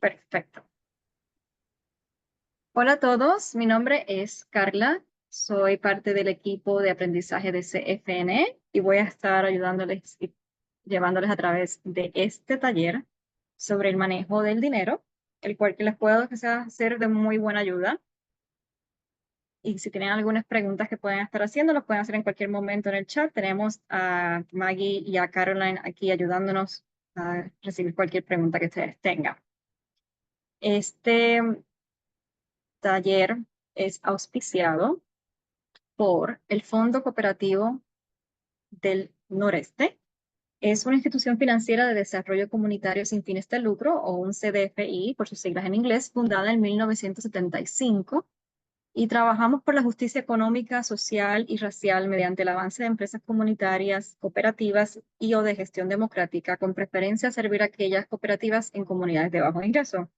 Perfecto. Hola a todos, mi nombre es Carla, soy parte del equipo de aprendizaje de CFN y voy a estar ayudándoles y llevándoles a través de este taller sobre el manejo del dinero, el cual que les puedo quizás ser de muy buena ayuda. Y si tienen algunas preguntas que pueden estar haciendo, los pueden hacer en cualquier momento en el chat. Tenemos a Maggie y a Caroline aquí ayudándonos a recibir cualquier pregunta que ustedes tengan. Este taller es auspiciado por el Fondo Cooperativo del Noreste. Es una institución financiera de desarrollo comunitario sin fines de lucro, o un CDFI, por sus siglas en inglés, fundada en 1975. Y trabajamos por la justicia económica, social y racial mediante el avance de empresas comunitarias, cooperativas y o de gestión democrática, con preferencia a servir a aquellas cooperativas en comunidades de bajo ingreso.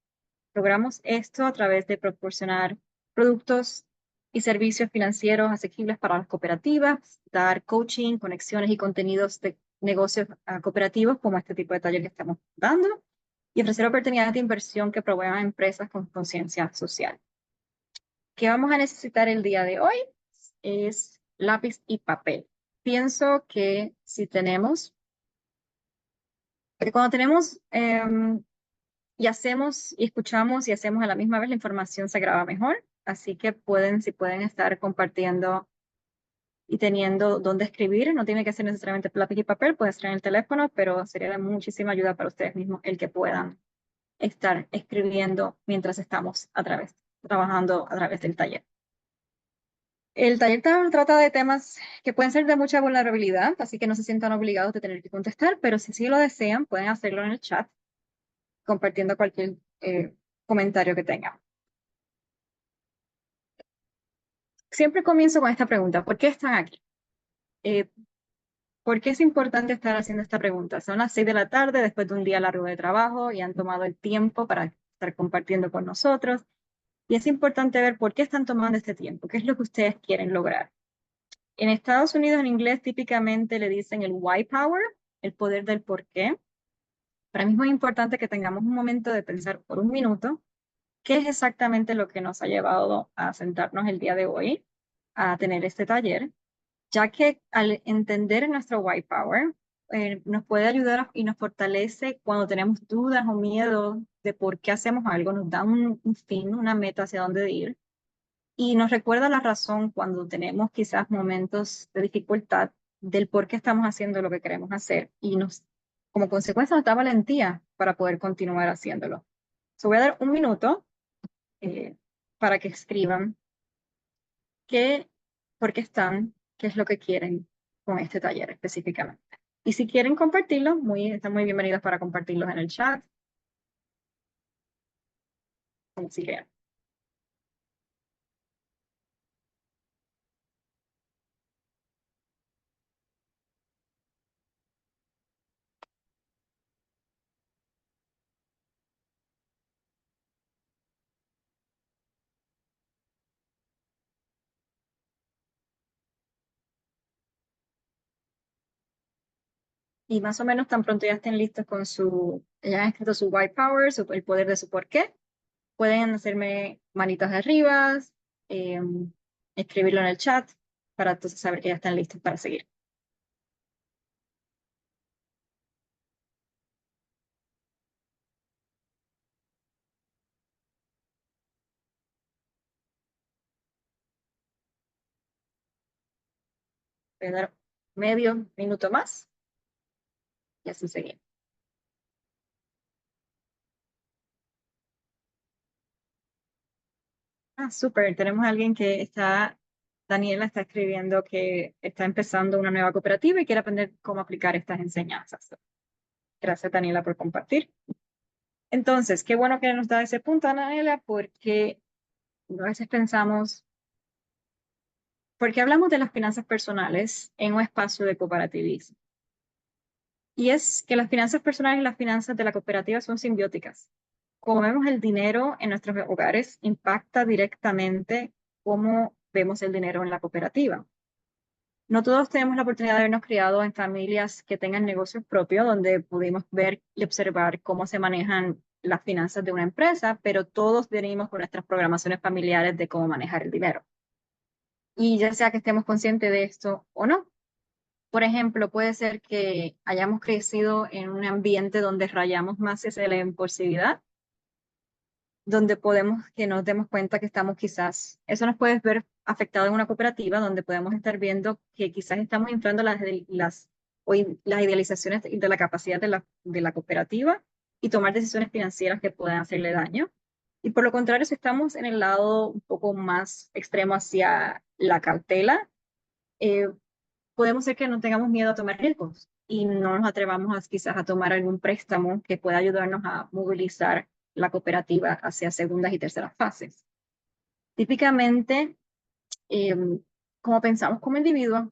Logramos esto a través de proporcionar productos y servicios financieros asequibles para las cooperativas, dar coaching, conexiones y contenidos de negocios cooperativos como este tipo de taller que estamos dando, y ofrecer oportunidades de inversión que promuevan a empresas con conciencia social. ¿Qué vamos a necesitar el día de hoy? Es lápiz y papel. Pienso que si tenemos, porque cuando tenemos y hacemos y escuchamos y hacemos a la misma vez, la información se graba mejor. Así que si pueden estar compartiendo y teniendo dónde escribir, no tiene que ser necesariamente lápiz y papel, puede ser en el teléfono, pero sería de muchísima ayuda para ustedes mismos el que puedan estar escribiendo mientras estamos trabajando a través del taller. El taller trata de temas que pueden ser de mucha vulnerabilidad, así que no se sientan obligados de tener que contestar, pero si sí lo desean, pueden hacerlo en el chat, compartiendo cualquier comentario que tengan. Siempre comienzo con esta pregunta: ¿por qué están aquí? Eh, ¿Por qué es importante estar haciendo esta pregunta? Son las 6 de la tarde después de un día largo de trabajo y han tomado el tiempo para estar compartiendo con nosotros. Y es importante ver por qué están tomando este tiempo, qué es lo que ustedes quieren lograr. En Estados Unidos, en inglés, típicamente le dicen el why power, el poder del por qué. Para mí es muy importante que tengamos un momento de pensar por un minuto qué es exactamente lo que nos ha llevado a sentarnos el día de hoy a tener este taller, ya que al entender nuestro white power, nos puede ayudar y nos fortalece cuando tenemos dudas o miedo de por qué hacemos algo, nos da un fin, una meta hacia dónde ir, y nos recuerda la razón cuando tenemos quizás momentos de dificultad del por qué estamos haciendo lo que queremos hacer, y como consecuencia nos da valentía para poder continuar haciéndolo. Voy a dar un minuto eh, para que escriban qué, por qué están, qué es lo que quieren con este taller específicamente. Y si quieren compartirlo, están muy bienvenidos para compartirlos en el chat, como si quieran. Y más o menos tan pronto ya estén listos con ya han escrito su white power, el poder de su por qué, pueden hacerme manitas de arriba, eh, escribirlo en el chat, para entonces saber que ya están listos para seguir. Voy a dar medio minuto más y así seguimos. Súper. Tenemos a alguien Daniela está escribiendo que está empezando una nueva cooperativa y quiere aprender cómo aplicar estas enseñanzas. Gracias, Daniela, por compartir. Entonces, qué bueno que nos da ese punto, Daniela, porque a veces pensamos, ¿por qué hablamos de las finanzas personales en un espacio de cooperativismo? Y es que las finanzas personales y las finanzas de la cooperativa son simbióticas. Como vemos el dinero en nuestros hogares, impacta directamente cómo vemos el dinero en la cooperativa. No todos tenemos la oportunidad de habernos criado en familias que tengan negocios propios, donde pudimos ver y observar cómo se manejan las finanzas de una empresa, pero todos venimos con nuestras programaciones familiares de cómo manejar el dinero. Y ya sea que estemos conscientes de esto o no. Por ejemplo, puede ser que hayamos crecido en un ambiente donde rayamos más hacia la impulsividad, donde podemos que nos demos cuenta que estamos quizás, eso nos puede ver afectado en una cooperativa, donde podemos estar viendo que quizás estamos inflando las idealizaciones de la capacidad de la cooperativa y tomar decisiones financieras que puedan hacerle daño. Y por lo contrario, si estamos en el lado un poco más extremo hacia la cautela, eh, podemos ser que no tengamos miedo a tomar riesgos y no nos atrevamos quizás a tomar algún préstamo que pueda ayudarnos a movilizar la cooperativa hacia segundas y terceras fases. Típicamente, eh, como pensamos como individuos,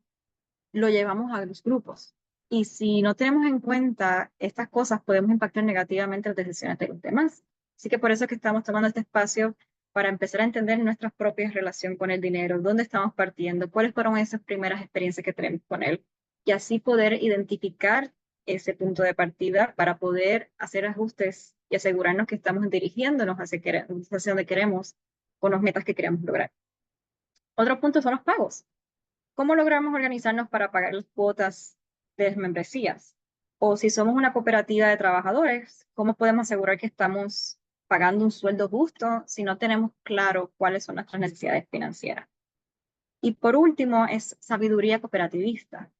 lo llevamos a los grupos. Y si no tenemos en cuenta estas cosas, podemos impactar negativamente las decisiones de los demás. Así que por eso es que estamos tomando este espacio para empezar a entender nuestra propia relación con el dinero, dónde estamos partiendo, cuáles fueron esas primeras experiencias que tenemos con él, y así poder identificar ese punto de partida para poder hacer ajustes y asegurarnos que estamos dirigiéndonos hacia donde queremos con las metas que queremos lograr. Otro punto son los pagos. ¿Cómo logramos organizarnos para pagar las cuotas de las membresías? O si somos una cooperativa de trabajadores, ¿cómo podemos asegurar que estamos pagando un sueldo justo si no tenemos claro cuáles son nuestras necesidades financieras? Y por último, es sabiduría cooperativista.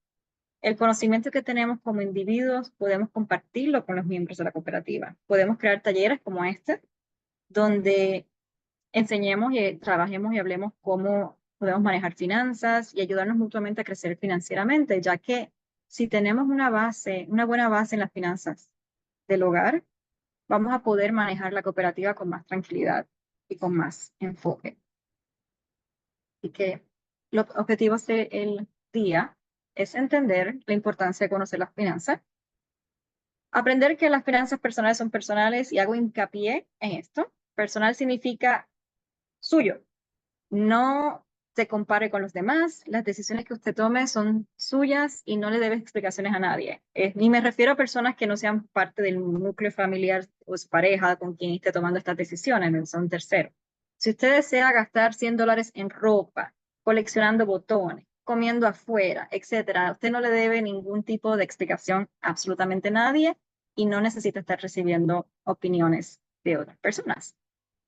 El conocimiento que tenemos como individuos podemos compartirlo con los miembros de la cooperativa. Podemos crear talleres como este, donde enseñemos y trabajemos y hablemos cómo podemos manejar finanzas y ayudarnos mutuamente a crecer financieramente, ya que si tenemos una buena base en las finanzas del hogar, vamos a poder manejar la cooperativa con más tranquilidad y con más enfoque. Así que los objetivos del día es entender la importancia de conocer las finanzas, aprender que las finanzas personales son personales y hago hincapié en esto. Personal significa suyo. No se compare con los demás, las decisiones que usted tome son suyas y no le debe explicaciones a nadie. Ni me refiero a personas que no sean parte del núcleo familiar o su pareja con quien esté tomando estas decisiones, son terceros. Si usted desea gastar $100 en ropa, coleccionando botones, comiendo afuera, etcétera, usted no le debe ningún tipo de explicación a absolutamente nadie y no necesita estar recibiendo opiniones de otras personas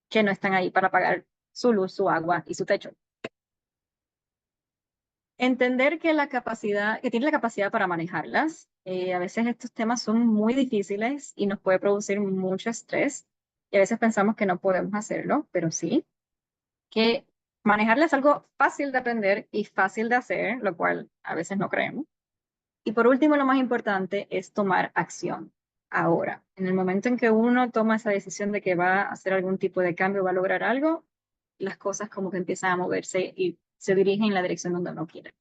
que no están ahí para pagar su luz, su agua y su techo. Entender que tiene la capacidad para manejarlas. A veces estos temas son muy difíciles y nos puede producir mucho estrés. Y a veces pensamos que no podemos hacerlo, pero sí. Que manejarlas es algo fácil de aprender y fácil de hacer, lo cual a veces no creemos. Y por último, lo más importante es tomar acción. Ahora, en el momento en que uno toma esa decisión de que va a hacer algún tipo de cambio, va a lograr algo, las cosas como que empiezan a moverse y se dirigen en la dirección donde uno quiere.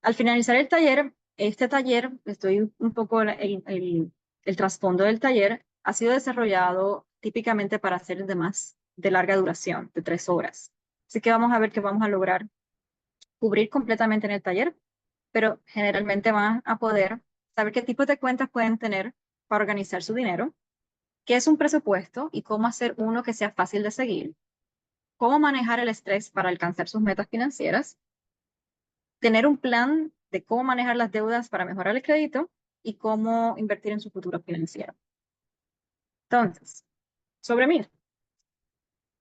Al finalizar el taller, este taller, estoy un poco el trasfondo del taller, ha sido desarrollado típicamente para hacer de larga duración, de 3 horas. Así que vamos a ver qué vamos a lograr cubrir completamente en el taller, pero generalmente van a poder saber qué tipos de cuentas pueden tener para organizar su dinero, qué es un presupuesto y cómo hacer uno que sea fácil de seguir, cómo manejar el estrés para alcanzar sus metas financieras, tener un plan de cómo manejar las deudas para mejorar el crédito y cómo invertir en su futuro financiero. Entonces, sobre mí,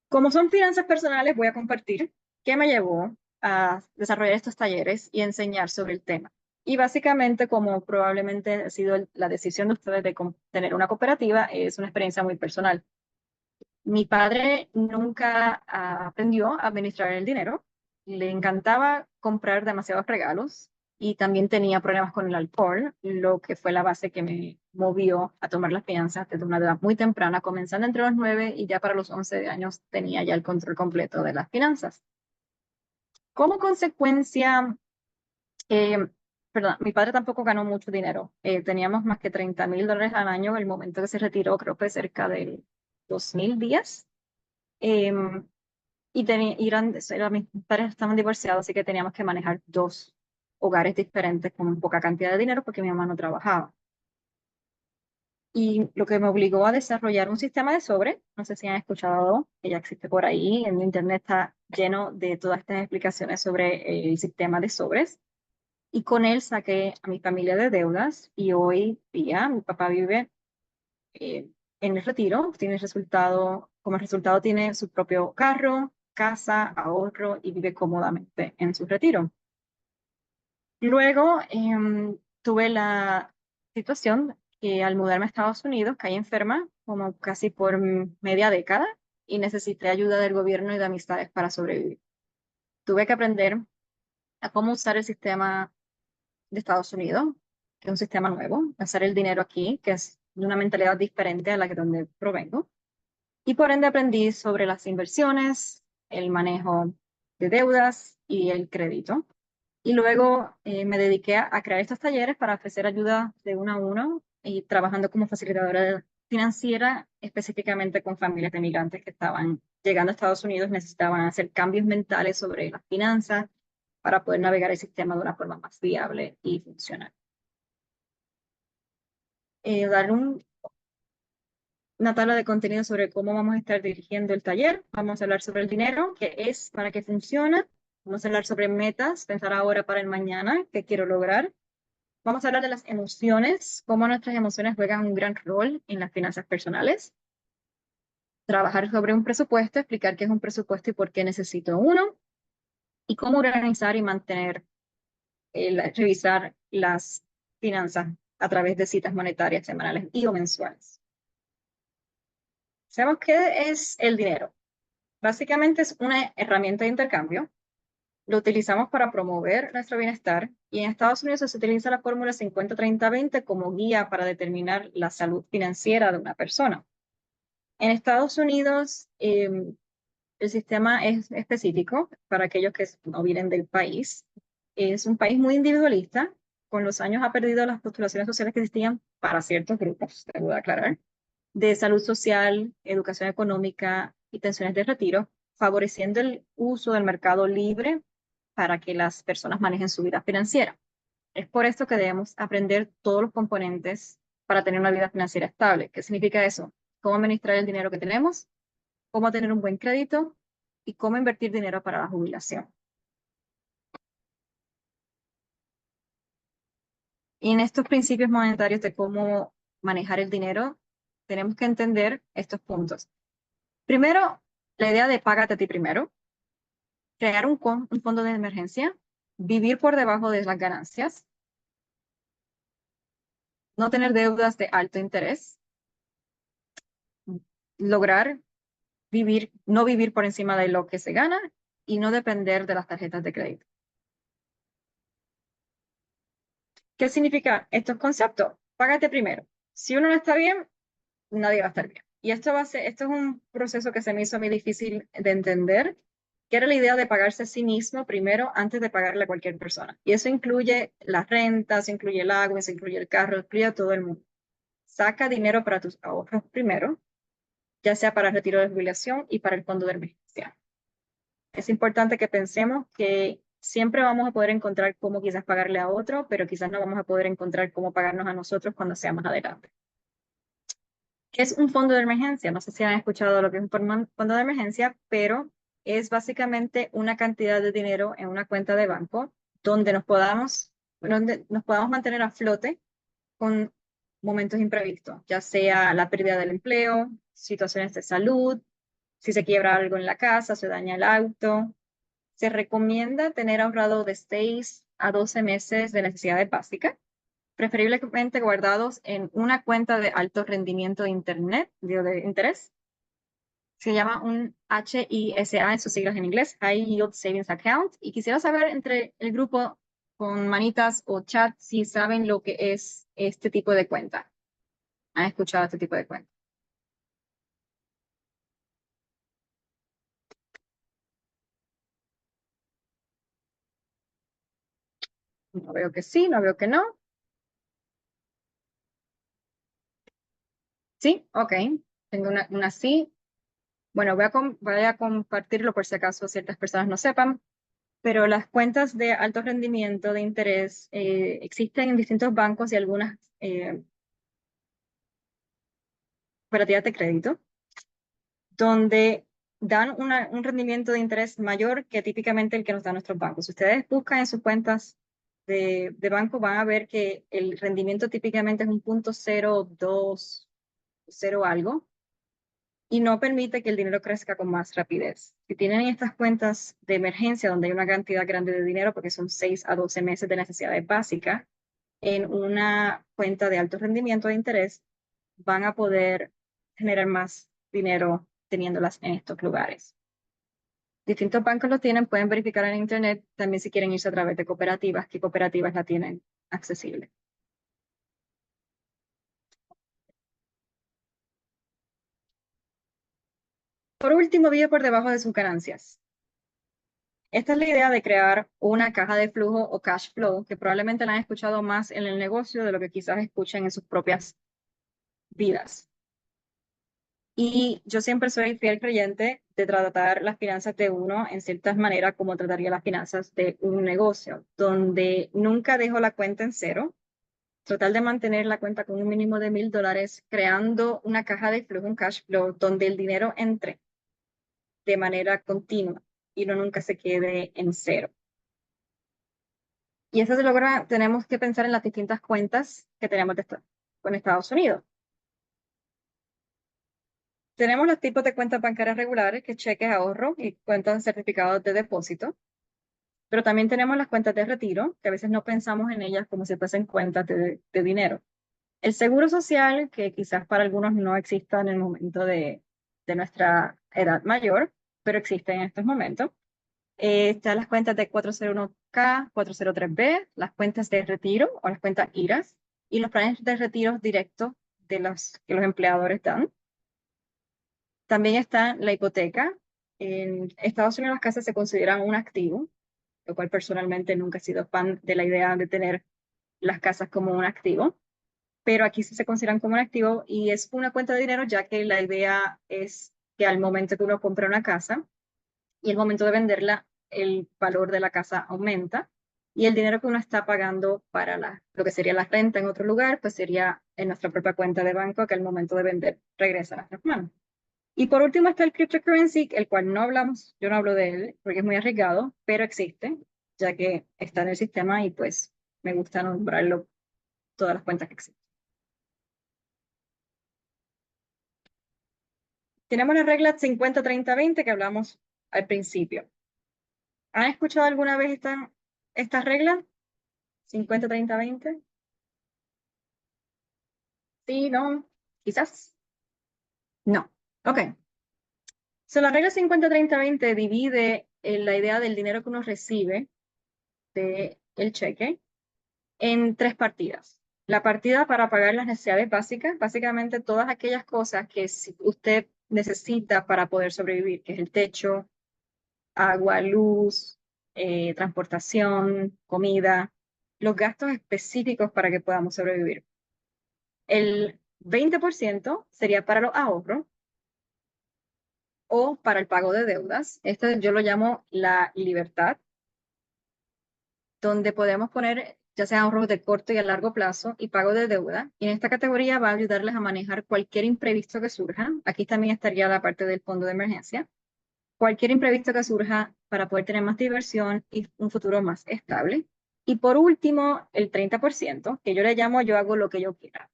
como son finanzas personales, voy a compartir qué me llevó a desarrollar estos talleres y enseñar sobre el tema. Y básicamente, como probablemente ha sido la decisión de ustedes de tener una cooperativa, es una experiencia muy personal. Mi padre nunca aprendió a administrar el dinero. Le encantaba comprar demasiados regalos y también tenía problemas con el alcohol, lo que fue la base que me movió a tomar las finanzas desde una edad muy temprana, comenzando entre los 9 y ya para los 11 años tenía ya el control completo de las finanzas. Como consecuencia, eh, perdón, mi padre tampoco ganó mucho dinero. Teníamos más que $30,000 al año en el momento que se retiró, creo que fue cerca del 2010. Mis padres estaban divorciados, así que teníamos que manejar 2 hogares diferentes con poca cantidad de dinero porque mi mamá no trabajaba. y lo que me obligó a desarrollar un sistema de sobre. No sé si han escuchado, que ya existe por ahí, en internet está lleno de todas estas explicaciones sobre el sistema de sobres. Y con él saqué a mi familia de deudas y hoy día mi papá vive en el retiro, tiene resultado, como resultado tiene su propio carro, casa, ahorro y vive cómodamente en su retiro. Luego tuve la situación que al mudarme a Estados Unidos caí enferma como casi por media década y necesité ayuda del gobierno y de amistades para sobrevivir. Tuve que aprender a cómo usar el sistema de Estados Unidos, que es un sistema nuevo, hacer el dinero aquí, que es de una mentalidad diferente a la que donde provengo. Y por ende aprendí sobre las inversiones, el manejo de deudas y el crédito. Y luego me dediqué a crear estos talleres para ofrecer ayuda de uno a uno y trabajando como facilitadora financiera específicamente con familias de migrantes que estaban llegando a Estados Unidos, necesitaban hacer cambios mentales sobre las finanzas para poder navegar el sistema de una forma más viable y funcional. Dar una tabla de contenido sobre cómo vamos a estar dirigiendo el taller. Vamos a hablar sobre el dinero, qué es, para qué funciona. Vamos a hablar sobre metas, pensar ahora para el mañana, qué quiero lograr. Vamos a hablar de las emociones, cómo nuestras emociones juegan un gran rol en las finanzas personales. Trabajar sobre un presupuesto, explicar qué es un presupuesto y por qué necesito uno. Y cómo organizar y mantener, revisar las finanzas a través de citas monetarias semanales y o mensuales. Sabemos qué es el dinero. Básicamente es una herramienta de intercambio. Lo utilizamos para promover nuestro bienestar y en Estados Unidos se utiliza la fórmula 50-30-20 como guía para determinar la salud financiera de una persona. En Estados Unidos el sistema es específico para aquellos que no vienen del país. Es un país muy individualista. Con los años ha perdido las postulaciones sociales que existían para ciertos grupos, debo aclarar, de salud social, educación económica y pensiones de retiro, favoreciendo el uso del mercado libre para que las personas manejen su vida financiera. Es por esto que debemos aprender todos los componentes para tener una vida financiera estable. ¿Qué significa eso? Cómo administrar el dinero que tenemos, cómo tener un buen crédito y cómo invertir dinero para la jubilación. Y en estos principios monetarios de cómo manejar el dinero, tenemos que entender estos puntos. Primero, la idea de págate a ti primero, crear un fondo de emergencia, vivir por debajo de las ganancias, no tener deudas de alto interés, lograr no vivir por encima de lo que se gana y no depender de las tarjetas de crédito. ¿Qué significa estos conceptos? Págate primero. Si uno no está bien, nadie va a estar bien. Y esto es un proceso que se me hizo muy difícil de entender, que era la idea de pagarse a sí mismo primero antes de pagarle a cualquier persona. Y eso incluye las rentas, incluye el agua, eso incluye el carro, incluye a todo el mundo. Saca dinero para tus ahorros primero, ya sea para el retiro de jubilación y para el fondo de emergencia. Es importante que pensemos que siempre vamos a poder encontrar cómo quizás pagarle a otro, pero quizás no vamos a poder encontrar cómo pagarnos a nosotros cuando sea más adelante. ¿Qué es un fondo de emergencia? No sé si han escuchado lo que es un fondo de emergencia, pero es básicamente una cantidad de dinero en una cuenta de banco donde nos podamos mantener a flote con momentos imprevistos, ya sea la pérdida del empleo, situaciones de salud, si se quiebra algo en la casa, se daña el auto. Se recomienda tener ahorrado de 6 a 12 meses de necesidades básicas, preferiblemente guardados en una cuenta de alto rendimiento de internet, de interés. Se llama un HISA en sus siglas en inglés, High Yield Savings Account. Y quisiera saber entre el grupo con manitas o chat si saben lo que es este tipo de cuenta. ¿Han escuchado este tipo de cuenta? No veo que sí, no veo que no. Sí, ok. Tengo una sí. Bueno, voy a compartirlo por si acaso ciertas personas no sepan, pero las cuentas de alto rendimiento de interés existen en distintos bancos y algunas cooperativas de crédito, donde dan un rendimiento de interés mayor que típicamente el que nos dan nuestros bancos. Si ustedes buscan en sus cuentas de banco, van a ver que el rendimiento típicamente es un 0.02, 0 algo, y no permite que el dinero crezca con más rapidez. Si tienen estas cuentas de emergencia donde hay una cantidad grande de dinero, porque son 6 a 12 meses de necesidades básicas, en una cuenta de alto rendimiento de interés, van a poder generar más dinero teniéndolas en estos lugares. Distintos bancos lo tienen, pueden verificar en internet, también si quieren irse a través de cooperativas, qué cooperativas la tienen accesible. Por último, vive por debajo de sus ganancias. Esta es la idea de crear una caja de flujo o cash flow, que probablemente la han escuchado más en el negocio de lo que quizás escuchen en sus propias vidas. Y yo siempre soy fiel creyente de tratar las finanzas de uno en ciertas maneras como trataría las finanzas de un negocio, donde nunca dejo la cuenta en cero, tratar de mantener la cuenta con un mínimo de $1,000, creando una caja de flujo, un cash flow, donde el dinero entre de manera continua y no nunca se quede en cero. Y eso se logra, tenemos que pensar en las distintas cuentas que tenemos con Estados Unidos. Tenemos los tipos de cuentas bancarias regulares, que es cheques, ahorro y cuentas de certificados de depósito. Pero también tenemos las cuentas de retiro, que a veces no pensamos en ellas como si fuesen cuentas de dinero. El seguro social, que quizás para algunos no exista en el momento de nuestra edad mayor, pero existe en estos momentos. Están las cuentas de 401k, 403b, las cuentas de retiro o las cuentas IRAs y los planes de retiro directos que los empleadores dan. También está la hipoteca. En Estados Unidos las casas se consideran un activo, lo cual personalmente nunca he sido fan de la idea de tener las casas como un activo, pero aquí sí se consideran como un activo y es una cuenta de dinero, ya que la idea es que al momento que uno compra una casa y el momento de venderla, el valor de la casa aumenta y el dinero que uno está pagando para lo que sería la renta en otro lugar, pues sería en nuestra propia cuenta de banco que al momento de vender regresa a nuestras manos. Y por último está el cryptocurrency, el cual no hablamos, yo no hablo de él porque es muy arriesgado, pero existe, ya que está en el sistema y pues me gusta nombrarlo todas las cuentas que existen. Tenemos la regla 50-30-20 que hablamos al principio. ¿Han escuchado alguna vez esta regla? 50-30-20. Sí, no, quizás. No. Ok. So, la regla 50-30-20 divide la idea del dinero que uno recibe del cheque en tres partidas. La partida para pagar las necesidades básicas, básicamente todas aquellas cosas que usted necesita para poder sobrevivir, que es el techo, agua, luz, transportación, comida, los gastos específicos para que podamos sobrevivir. El 20% sería para los ahorros o para el pago de deudas. Esto yo lo llamo la libertad, donde podemos poner ya sea ahorros de corto y a largo plazo y pago de deuda. Y en esta categoría va a ayudarles a manejar cualquier imprevisto que surja. Aquí también estaría la parte del fondo de emergencia. Cualquier imprevisto que surja para poder tener más diversión y un futuro más estable. Y por último, el 30%, que yo le llamo yo hago lo que yo quiera.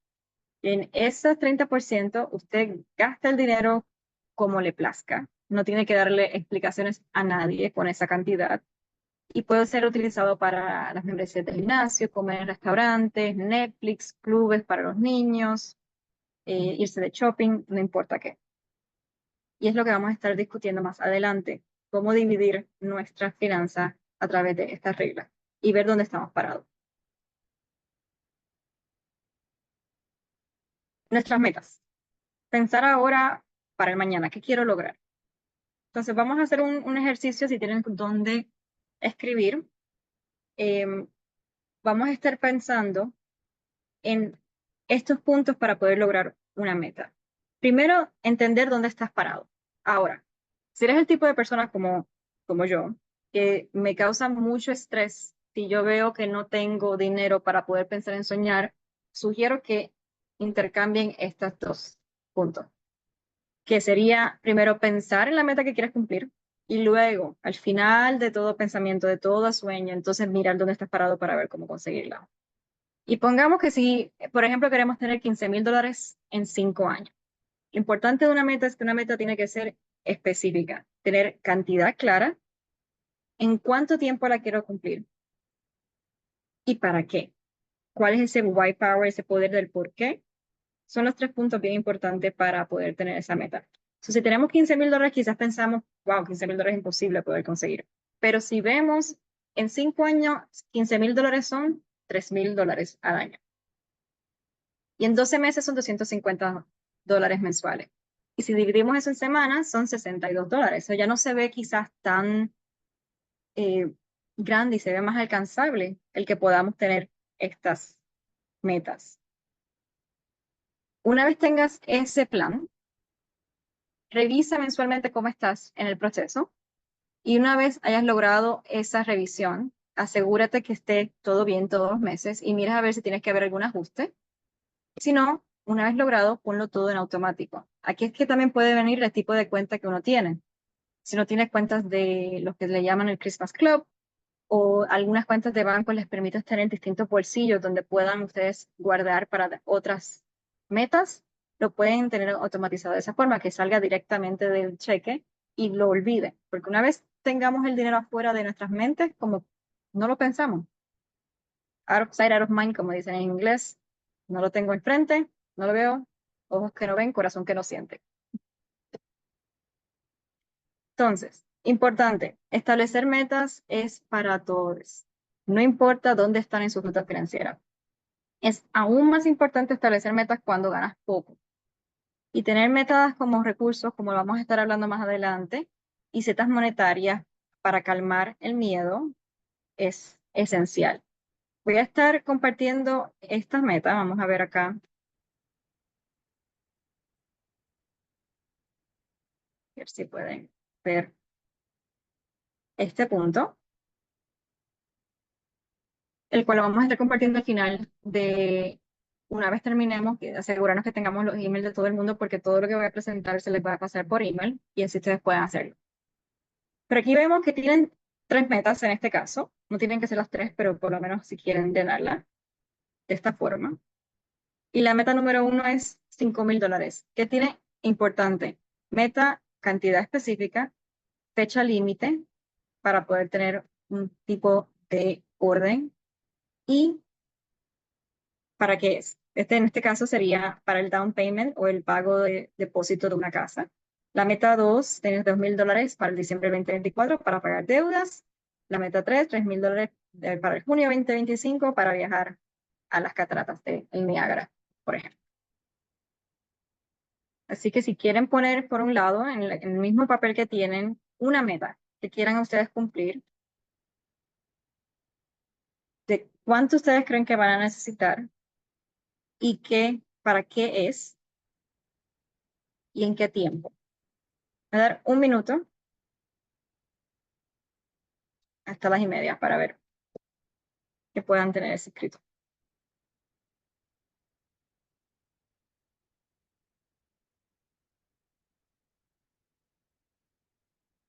En ese 30%, usted gasta el dinero como le plazca. No tiene que darle explicaciones a nadie con esa cantidad y puede ser utilizado para las membresías del gimnasio, comer en restaurantes, Netflix, clubes para los niños, irse de shopping, no importa qué. Y es lo que vamos a estar discutiendo más adelante, cómo dividir nuestras finanzas a través de estas reglas y ver dónde estamos parados. Nuestras metas. Pensar ahora para el mañana, ¿qué quiero lograr? Entonces vamos a hacer un ejercicio, si tienen dónde escribir. Vamos a estar pensando en estos puntos para poder lograr una meta. Primero, entender dónde estás parado. Ahora, si eres el tipo de persona como yo, que me causa mucho estrés si yo veo que no tengo dinero para poder pensar en soñar, sugiero que intercambien estas dos. punto. Que sería primero pensar en la meta que quieres cumplir y luego, al final de todo pensamiento, de todo sueño, entonces mirar dónde estás parado para ver cómo conseguirla. Y pongamos que si, por ejemplo, queremos tener $15,000 en 5 años. Lo importante de una meta es que una meta tiene que ser específica, tener cantidad clara, en cuánto tiempo la quiero cumplir y para qué. ¿Cuál es ese why power, ese poder del por qué? Son los 3 puntos bien importantes para poder tener esa meta. Entonces, si tenemos $15,000, quizás pensamos, wow, $15,000 es imposible poder conseguir. Pero si vemos en 5 años, $15,000 son $3,000 al año. Y en 12 meses son $250 mensuales. Y si dividimos eso en semanas, son $62. Eso ya no se ve quizás tan eh, grande y se ve más alcanzable el que podamos tener estas metas. Una vez tengas ese plan, revisa mensualmente cómo estás en el proceso y una vez hayas logrado esa revisión, asegúrate que esté todo bien todos los meses y miras a ver si tienes que haber algún ajuste. Si no, una vez logrado, ponlo todo en automático. Aquí es que también puede venir el tipo de cuenta que uno tiene. Si no tienes cuentas de lo que le llaman el Christmas Club o algunas cuentas de banco les permite tener distintos bolsillos donde puedan ustedes guardar para otras metas, lo pueden tener automatizado de esa forma, que salga directamente del cheque y lo olvide. Porque una vez tengamos el dinero afuera de nuestras mentes, como no lo pensamos, out of sight, out of mind, como dicen en inglés, no lo tengo enfrente, no lo veo, ojos que no ven, corazón que no siente. Entonces, importante, establecer metas es para todos. No importa dónde están en su ruta financiera. Es aún más importante establecer metas cuando ganas poco. Y tener metas como recursos, como lo vamos a estar hablando más adelante, y setas monetarias para calmar el miedo es esencial. Voy a estar compartiendo estas metas. Vamos a ver acá. A ver si pueden ver este punto, el cual lo vamos a estar compartiendo al final de una vez terminemos, asegurarnos que tengamos los emails de todo el mundo, porque todo lo que voy a presentar se les va a pasar por email y así ustedes pueden hacerlo. Pero aquí vemos que tienen 3 metas en este caso. No tienen que ser las 3, pero por lo menos si quieren llenarla de esta forma. Y la meta número 1 es $5,000. ¿Qué tiene? Importante. Meta, cantidad específica, fecha límite para poder tener un tipo de orden. ¿Y para qué es? En este caso sería para el down payment o el pago de depósito de una casa. La meta 2, tener $2,000 para el diciembre 2024 para pagar deudas. La meta 3, $3,000 para el junio 2025 para viajar a las cataratas de Niágara, por ejemplo. Así que si quieren poner por un lado, en el mismo papel que tienen, una meta que quieran ustedes cumplir, de cuánto ustedes creen que van a necesitar y para qué es y en qué tiempo. Voy a dar un minuto hasta las 1:30 para ver que puedan tener ese escrito.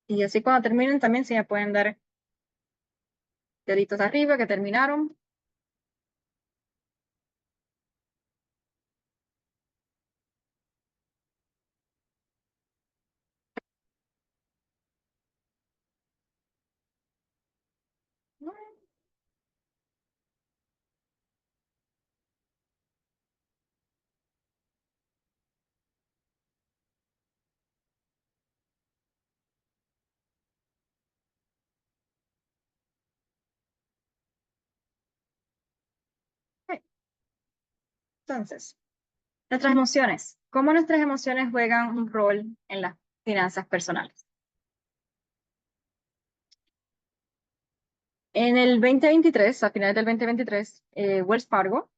Y así cuando terminen también se me pueden dar deditos arriba que terminaron. Entonces, nuestras emociones. ¿Cómo nuestras emociones juegan un rol en las finanzas personales? En el 2023, a finales del 2023, Wells Fargo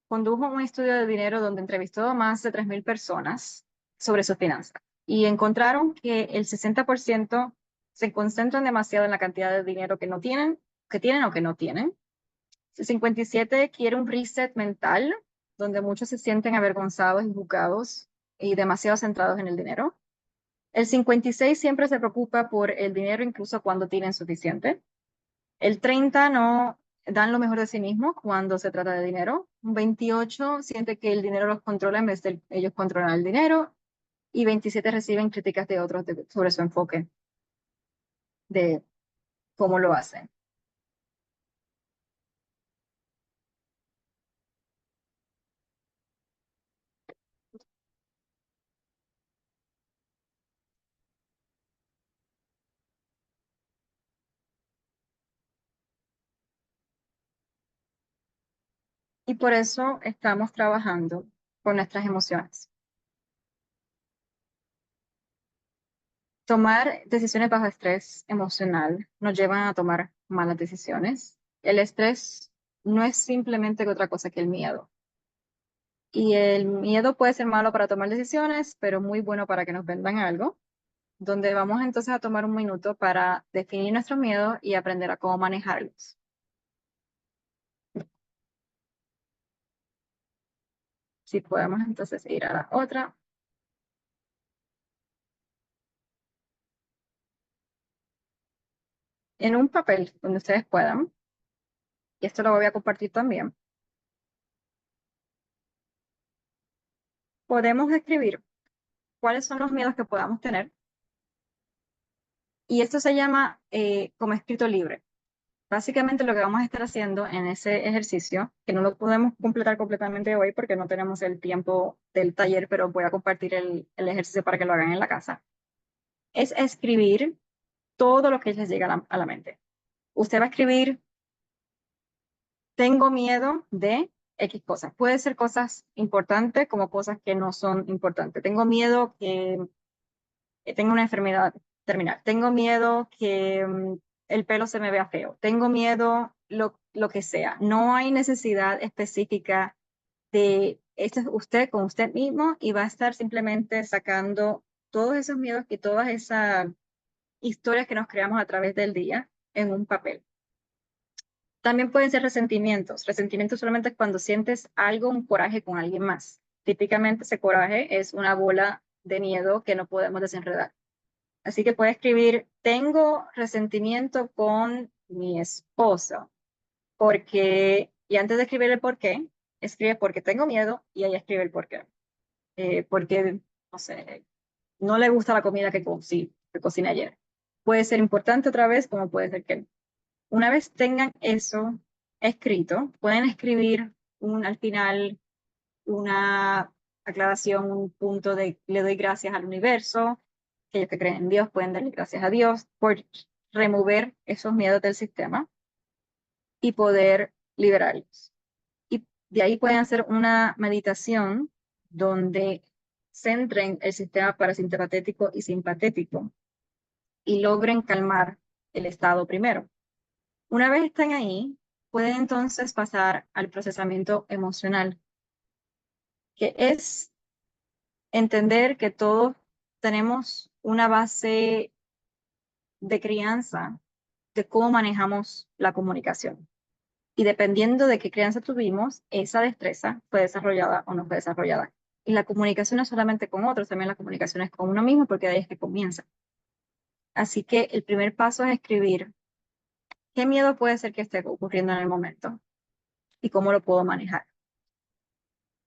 condujo un estudio de dinero donde entrevistó a más de 3,000 personas sobre sus finanzas y encontraron que el 60% se concentran demasiado en la cantidad de dinero que tienen o que no tienen. El 57 quiere un reset mental donde muchos se sienten avergonzados y juzgados y demasiado centrados en el dinero. El 56 siempre se preocupa por el dinero incluso cuando tienen suficiente. El 30 no dan lo mejor de sí mismos cuando se trata de dinero. Un 28 siente que el dinero los controla en vez de ellos controlar el dinero. Y 27 reciben críticas de otros sobre su enfoque, de cómo lo hacen. Y por eso estamos trabajando con nuestras emociones. Tomar decisiones bajo estrés emocional nos llevan a tomar malas decisiones. El estrés no es simplemente otra cosa que el miedo. Y el miedo puede ser malo para tomar decisiones, pero muy bueno para que nos vendan algo, donde vamos entonces a tomar un minuto para definir nuestros miedos y aprender a cómo manejarlos. Si podemos entonces ir a la otra. En un papel donde ustedes puedan, y esto lo voy a compartir también, podemos escribir cuáles son los miedos que podamos tener. Y esto se llama como escrito libre. Básicamente lo que vamos a estar haciendo en ese ejercicio, que no lo podemos completar completamente hoy porque no tenemos el tiempo del taller, pero voy a compartir el ejercicio para que lo hagan en la casa, es escribir todo lo que les llega a la mente. Usted va a escribir, tengo miedo de X cosas. Puede ser cosas importantes como cosas que no son importantes. Tengo miedo que tengo una enfermedad terminal. Tengo miedo que el pelo se me vea feo. Tengo miedo lo que sea. No hay necesidad específica de esto es usted con usted mismo y va a estar simplemente sacando todos esos miedos y todas esas historias que nos creamos a través del día en un papel. También pueden ser resentimientos. Resentimientos solamente es cuando sientes algo, un coraje con alguien más. Típicamente ese coraje es una bola de miedo que no podemos desenredar. Así que puede escribir, tengo resentimiento con mi esposo, porque, y antes de escribir el por qué, escribe porque tengo miedo y ahí escribe el por qué. Porque, no sé, no le gusta la comida que cociné ayer. Puede ser importante otra vez, como puede ser que no. Una vez tengan eso escrito, pueden escribir al final una aclaración, un punto de le doy gracias al universo, aquellos que creen en Dios pueden darle gracias a Dios por remover esos miedos del sistema y poder liberarlos. Y de ahí pueden hacer una meditación donde centren el sistema parasimpatético y simpatético y logren calmar el estado primero. Una vez están ahí, pueden entonces pasar al procesamiento emocional, que es entender que todos tenemos una base de crianza de cómo manejamos la comunicación. Y dependiendo de qué crianza tuvimos, esa destreza fue desarrollada o no fue desarrollada. Y la comunicación no es solamente con otros, también la comunicación es con uno mismo, porque de ahí es que comienza. Así que el primer paso es escribir qué miedo puede ser que esté ocurriendo en el momento y cómo lo puedo manejar.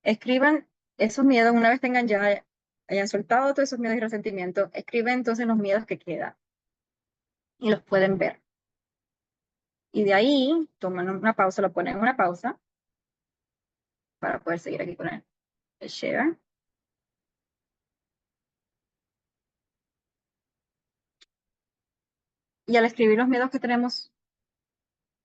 Escriban esos miedos, una vez tengan ya, hayan soltado todos esos miedos y resentimientos, escriben entonces los miedos que quedan y los pueden ver. Y de ahí toman una pausa, lo ponen en una pausa para poder seguir aquí con el share. Y al escribir los miedos que tenemos,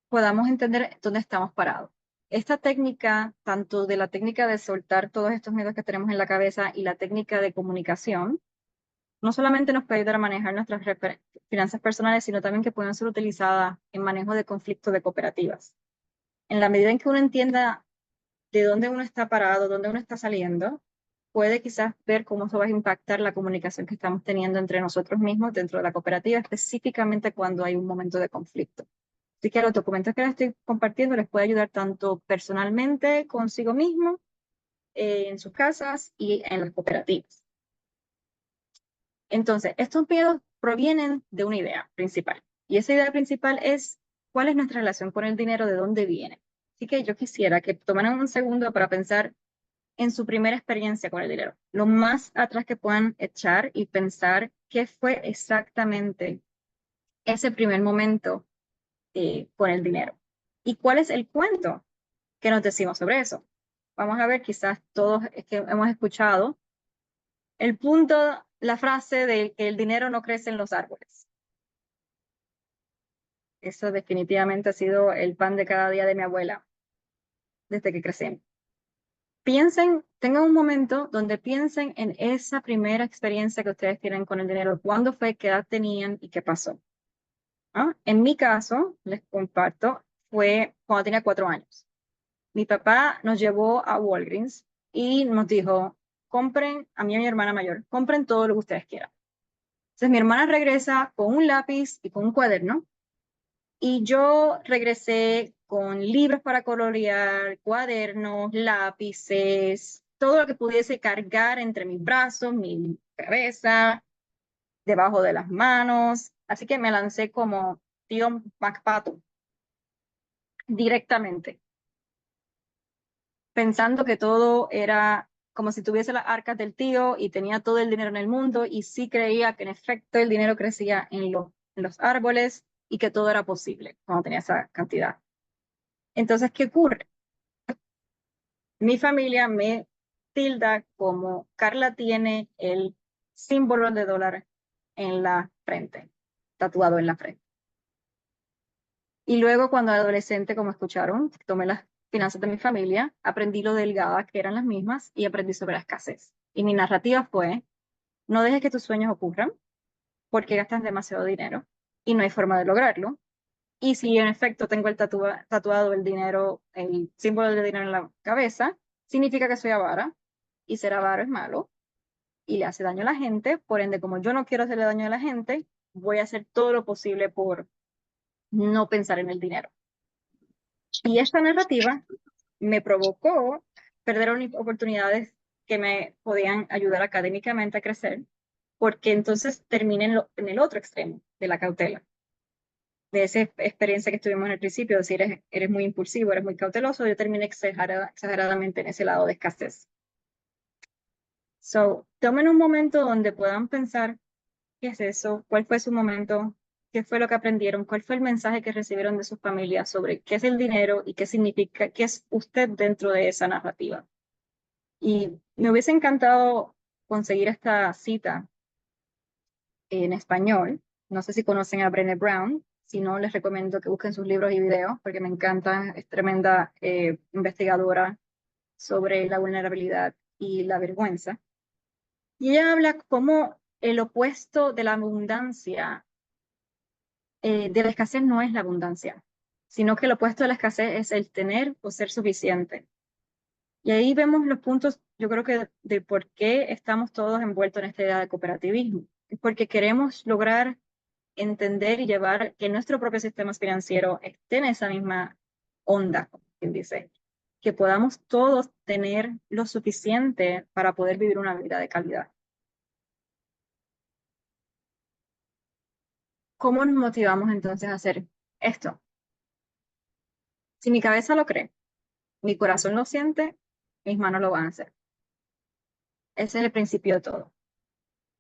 podamos entender dónde estamos parados. Esta técnica, tanto de la técnica de soltar todos estos miedos que tenemos en la cabeza y la técnica de comunicación, no solamente nos puede ayudar a manejar nuestras finanzas personales, sino también que pueden ser utilizadas en manejo de conflictos de cooperativas. En la medida en que uno entienda de dónde uno está parado, dónde uno está saliendo, puede quizás ver cómo eso va a impactar la comunicación que estamos teniendo entre nosotros mismos dentro de la cooperativa, específicamente cuando hay un momento de conflicto. Así que los documentos que les estoy compartiendo les puede ayudar tanto personalmente consigo mismo, en sus casas y en las cooperativas. Entonces, estos miedos provienen de una idea principal. Y esa idea principal es cuál es nuestra relación con el dinero, de dónde viene. Así que yo quisiera que tomaran un segundo para pensar en su primera experiencia con el dinero, lo más atrás que puedan echar y pensar qué fue exactamente ese primer momento con el dinero. ¿Y cuál es el cuento que nos decimos sobre eso? Vamos a ver, quizás todos que hemos escuchado el punto, la frase de que el dinero no crece en los árboles. Eso definitivamente ha sido el pan de cada día de mi abuela desde que crecemos. Piensen, tengan un momento donde piensen en esa primera experiencia que ustedes tienen con el dinero. ¿Cuándo fue? ¿Qué edad tenían? ¿Y qué pasó? ¿Ah? En mi caso, les comparto, fue cuando tenía 4 años. Mi papá nos llevó a Walgreens y nos dijo, compren, a mí y a mi hermana mayor, compren todo lo que ustedes quieran. Entonces mi hermana regresa con un lápiz y con un cuaderno y yo regresé con libros para colorear, cuadernos, lápices, todo lo que pudiese cargar entre mis brazos, mi cabeza, debajo de las manos. Así que me lancé como tío MacPato directamente, pensando que todo era como si tuviese las arcas del tío y tenía todo el dinero en el mundo y sí creía que en efecto el dinero crecía en los árboles y que todo era posible cuando tenía esa cantidad. Entonces, ¿qué ocurre? Mi familia me tilda como Carla tiene el símbolo de dólar en la frente, tatuado en la frente. Y luego cuando adolescente, como escucharon, tomé las finanzas de mi familia, aprendí lo delgadas que eran las mismas y aprendí sobre la escasez. Y mi narrativa fue, no dejes que tus sueños ocurran porque gastas demasiado dinero y no hay forma de lograrlo. Y si en efecto tengo el tatuado el dinero, el símbolo del dinero en la cabeza, significa que soy avara y ser avaro es malo y le hace daño a la gente. Por ende, como yo no quiero hacerle daño a la gente, voy a hacer todo lo posible por no pensar en el dinero. Y esta narrativa me provocó perder oportunidades que me podían ayudar académicamente a crecer, porque entonces terminé en el otro extremo de la cautela, de esa experiencia que estuvimos en el principio, es decir, eres muy impulsivo, eres muy cauteloso, yo terminé exageradamente en ese lado de escasez. So, tomen un momento donde puedan pensar qué es eso, cuál fue su momento, qué fue lo que aprendieron, cuál fue el mensaje que recibieron de sus familias sobre qué es el dinero y qué significa, qué es usted dentro de esa narrativa. Y me hubiese encantado conseguir esta cita en español. No sé si conocen a Brené Brown. Si no, les recomiendo que busquen sus libros y videos porque me encanta. Es tremenda investigadora sobre la vulnerabilidad y la vergüenza. Y ella habla como el opuesto de la abundancia, de la escasez no es la abundancia, sino que el opuesto de la escasez es el tener o ser suficiente. Y ahí vemos los puntos, yo creo que de por qué estamos todos envueltos en esta idea de cooperativismo. Es porque queremos lograr entender y llevar que nuestro propio sistema financiero esté en esa misma onda, como quien dice, que podamos todos tener lo suficiente para poder vivir una vida de calidad. ¿Cómo nos motivamos entonces a hacer esto? Si mi cabeza lo cree, mi corazón lo siente, mis manos lo van a hacer. Ese es el principio de todo.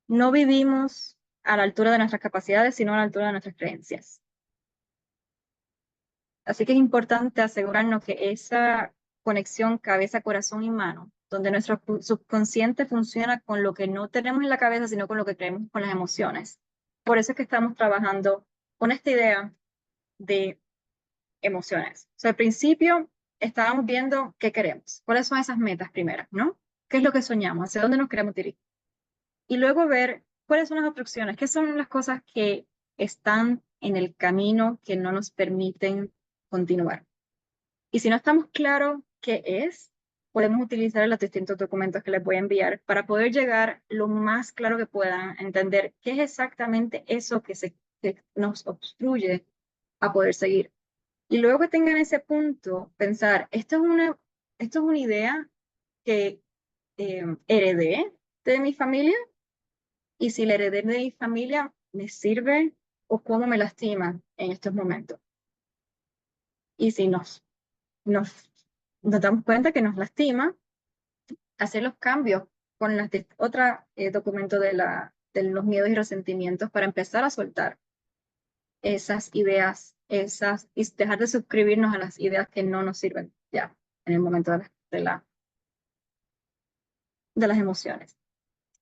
No vivimos a la altura de nuestras capacidades, sino a la altura de nuestras creencias. Así que es importante asegurarnos que esa conexión cabeza, corazón y mano, donde nuestro subconsciente funciona con lo que no tenemos en la cabeza, sino con lo que creemos con las emociones. Por eso es que estamos trabajando con esta idea de emociones. O sea, al principio estábamos viendo qué queremos, cuáles son esas metas primeras, ¿no? ¿Qué es lo que soñamos? ¿Hacia dónde nos queremos dirigir? Y luego ver cuáles son las obstrucciones, qué son las cosas que están en el camino que no nos permiten continuar. Y si no estamos claros qué es, podemos utilizar los distintos documentos que les voy a enviar para poder llegar lo más claro que puedan a entender qué es exactamente eso que nos obstruye a poder seguir. Y luego que tengan ese punto, pensar, esto es una idea que heredé de mi familia y si la heredé de mi familia me sirve o cómo me lastima en estos momentos. Y si nos damos cuenta que nos lastima, hacer los cambios con otro documento de los miedos y resentimientos para empezar a soltar esas ideas, y dejar de suscribirnos a las ideas que no nos sirven ya en el momento de las emociones.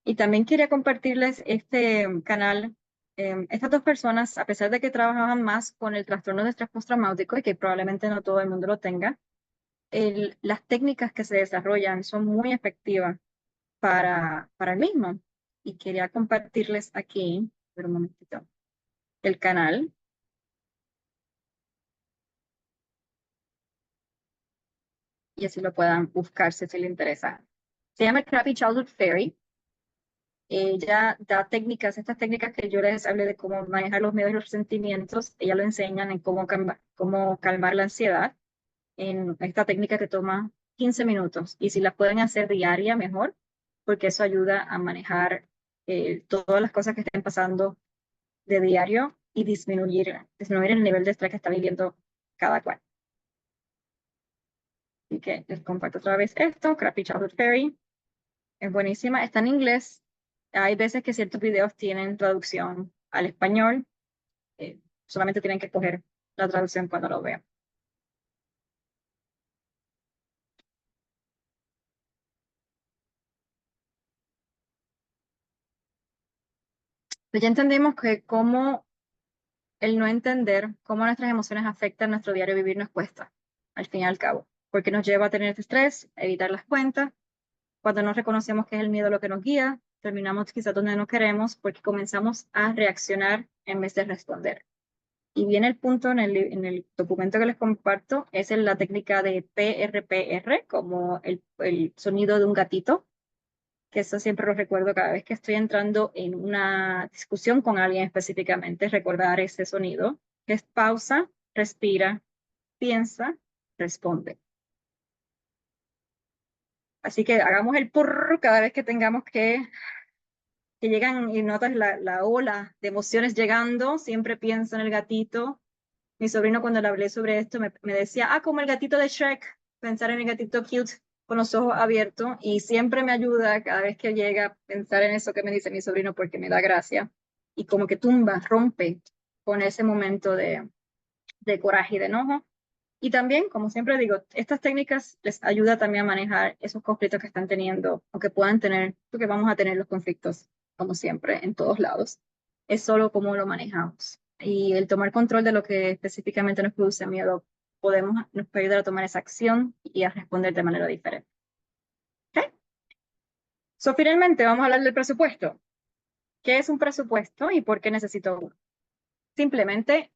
Y también quería compartirles este canal. Estas dos personas, a pesar de que trabajaban más con el trastorno de estrés postraumático y que probablemente no todo el mundo lo tenga, las técnicas que se desarrollan son muy efectivas para el mismo. Y quería compartirles aquí, pero un momentito, el canal. Y así lo puedan buscar si les interesa. Se llama Crappy Childhood Fairy. Ella da técnicas, estas técnicas que yo les hablé de cómo manejar los miedos y los sentimientos, ella lo enseñan en cómo calmar la ansiedad, en esta técnica que toma 15 minutos. Y si la pueden hacer diaria, mejor, porque eso ayuda a manejar todas las cosas que estén pasando de diario y disminuir el nivel de estrés que está viviendo cada cual. Así que les comparto otra vez esto, Crappy Childhood Fairy. Es buenísima, está en inglés. Hay veces que ciertos videos tienen traducción al español. Solamente tienen que coger la traducción cuando lo vean. Pues ya entendimos que cómo el no entender cómo nuestras emociones afectan nuestro diario vivir nos cuesta, al fin y al cabo, porque nos lleva a tener este estrés, a evitar las cuentas. Cuando no reconocemos que es el miedo lo que nos guía, terminamos quizás donde no queremos porque comenzamos a reaccionar en vez de responder. Y viene el punto en el documento que les comparto, es en la técnica de PRPR, como el sonido de un gatito, que eso siempre lo recuerdo cada vez que estoy entrando en una discusión con alguien específicamente, recordar ese sonido, que es pausa, respira, piensa, responde. Así que hagamos el purr cada vez que tengamos que llegan y notas la ola de emociones llegando, siempre piensa en el gatito. Mi sobrino cuando le hablé sobre esto me decía, como el gatito de Shrek, pensar en el gatito cute con los ojos abiertos y siempre me ayuda cada vez que llega a pensar en eso que me dice mi sobrino porque me da gracia y como que tumba, rompe con ese momento de coraje y de enojo. Y también, como siempre digo, estas técnicas les ayuda también a manejar esos conflictos que están teniendo o que puedan tener, porque vamos a tener los conflictos, como siempre, en todos lados. Es solo cómo lo manejamos. Y el tomar control de lo que específicamente nos produce miedo, nos puede ayudar a tomar esa acción y a responder de manera diferente. ¿Okay? So, finalmente, vamos a hablar del presupuesto. ¿Qué es un presupuesto y por qué necesito uno? Simplemente,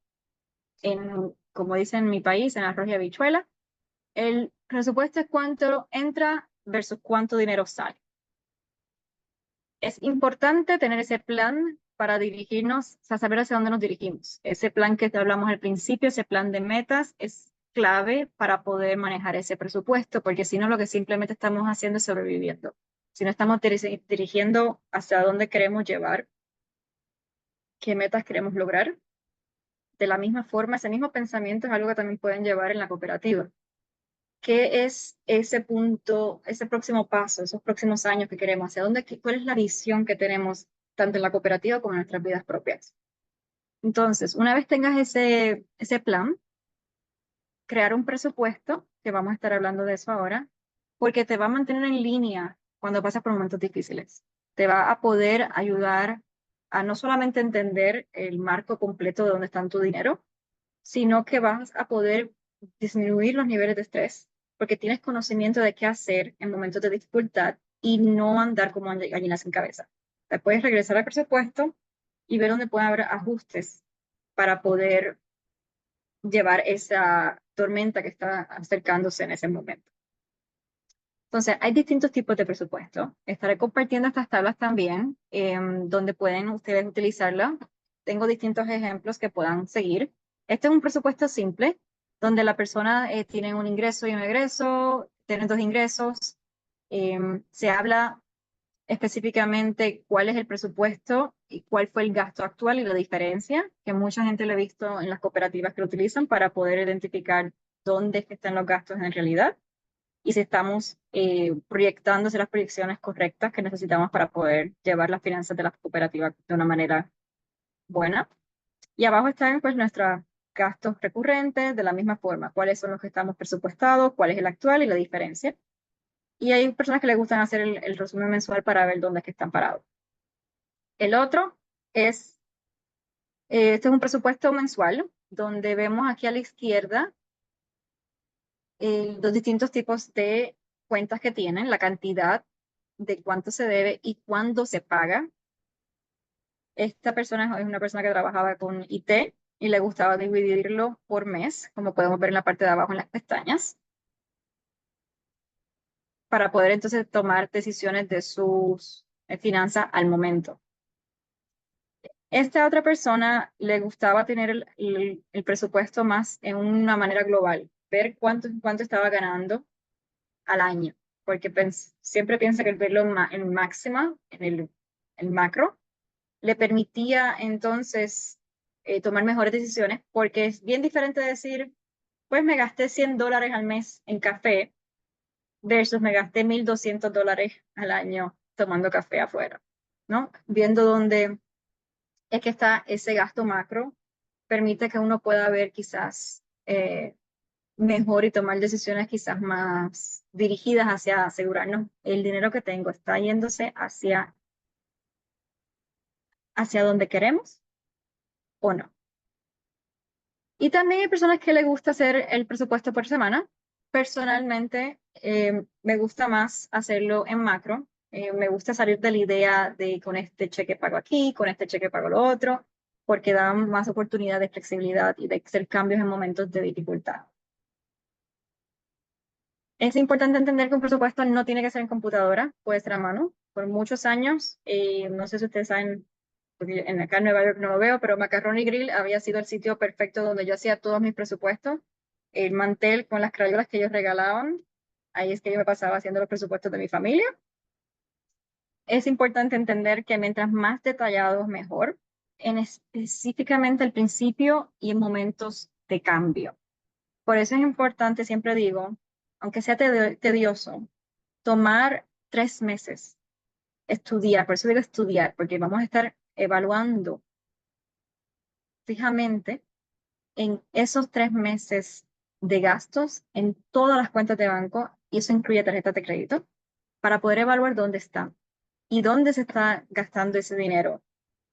como dicen en mi país, en arroz y habichuela, el presupuesto es cuánto entra versus cuánto dinero sale. Es importante tener ese plan para dirigirnos, o sea, saber hacia dónde nos dirigimos. Ese plan que te hablamos al principio, ese plan de metas, es clave para poder manejar ese presupuesto, porque si no, lo que simplemente estamos haciendo es sobreviviendo. Si no estamos dirigiendo hacia dónde queremos llevar, qué metas queremos lograr, de la misma forma, ese mismo pensamiento es algo que también pueden llevar en la cooperativa. ¿Qué es ese punto, ese próximo paso, esos próximos años que queremos? ¿Hacia dónde, cuál es la visión que tenemos tanto en la cooperativa como en nuestras vidas propias? Entonces, una vez tengas ese plan, crear un presupuesto, que vamos a estar hablando de eso ahora, porque te va a mantener en línea cuando pasas por momentos difíciles. Te va a poder ayudar a no solamente entender el marco completo de dónde está tu dinero, sino que vas a poder disminuir los niveles de estrés, porque tienes conocimiento de qué hacer en momentos de dificultad y no andar como gallinas sin cabeza. Te puedes regresar al presupuesto y ver dónde pueden haber ajustes para poder llevar esa tormenta que está acercándose en ese momento. Entonces, hay distintos tipos de presupuesto. Estaré compartiendo estas tablas también, donde pueden ustedes utilizarlas. Tengo distintos ejemplos que puedan seguir. Este es un presupuesto simple, donde la persona tiene un ingreso y un egreso, tiene dos ingresos. Se habla específicamente cuál es el presupuesto y cuál fue el gasto actual y la diferencia, que mucha gente lo ha visto en las cooperativas que lo utilizan para poder identificar dónde es que están los gastos en realidad y si estamos proyectando las proyecciones correctas que necesitamos para poder llevar las finanzas de la cooperativa de una manera buena. Y abajo están pues nuestros gastos recurrentes de la misma forma, cuáles son los que estamos presupuestados, cuál es el actual y la diferencia. Y hay personas que les gustan hacer el resumen mensual para ver dónde es que están parados. El otro es, este es un presupuesto mensual, donde vemos aquí a la izquierda los distintos tipos de cuentas que tienen, la cantidad de cuánto se debe y cuándo se paga. Esta persona es una persona que trabajaba con IT y le gustaba dividirlo por mes, como podemos ver en la parte de abajo en las pestañas, para poder entonces tomar decisiones de sus finanzas al momento. Esta otra persona le gustaba tener el presupuesto más en una manera global, ver cuánto estaba ganando al año, porque siempre piensa que el verlo en máxima, en el macro, le permitía entonces tomar mejores decisiones, porque es bien diferente decir, pues me gasté $100 al mes en café versus me gasté $1,200 al año tomando café afuera, ¿no? Viendo dónde es que está ese gasto macro, permite que uno pueda ver quizás mejor y tomar decisiones quizás más dirigidas hacia asegurarnos el dinero que tengo está yéndose hacia donde queremos o no. Y también hay personas que les gusta hacer el presupuesto por semana. Personalmente, me gusta más hacerlo en macro. Me gusta salir de la idea de con este cheque pago aquí, con este cheque pago lo otro, porque da más oportunidad de flexibilidad y de hacer cambios en momentos de dificultad. Es importante entender que un presupuesto no tiene que ser en computadora, puede ser a mano. Por muchos años, no sé si ustedes saben, porque acá en Nueva York no lo veo, pero Macaroni Grill había sido el sitio perfecto donde yo hacía todos mis presupuestos. El mantel con las crayolas que ellos regalaban, ahí es que yo me pasaba haciendo los presupuestos de mi familia. Es importante entender que mientras más detallados, mejor, en específicamente al principio y en momentos de cambio. Por eso es importante, siempre digo, aunque sea tedioso, tomar 3 meses, estudiar, por eso digo estudiar, porque vamos a estar evaluando fijamente en esos 3 meses de gastos en todas las cuentas de banco, y eso incluye tarjetas de crédito, para poder evaluar dónde está y dónde se está gastando ese dinero.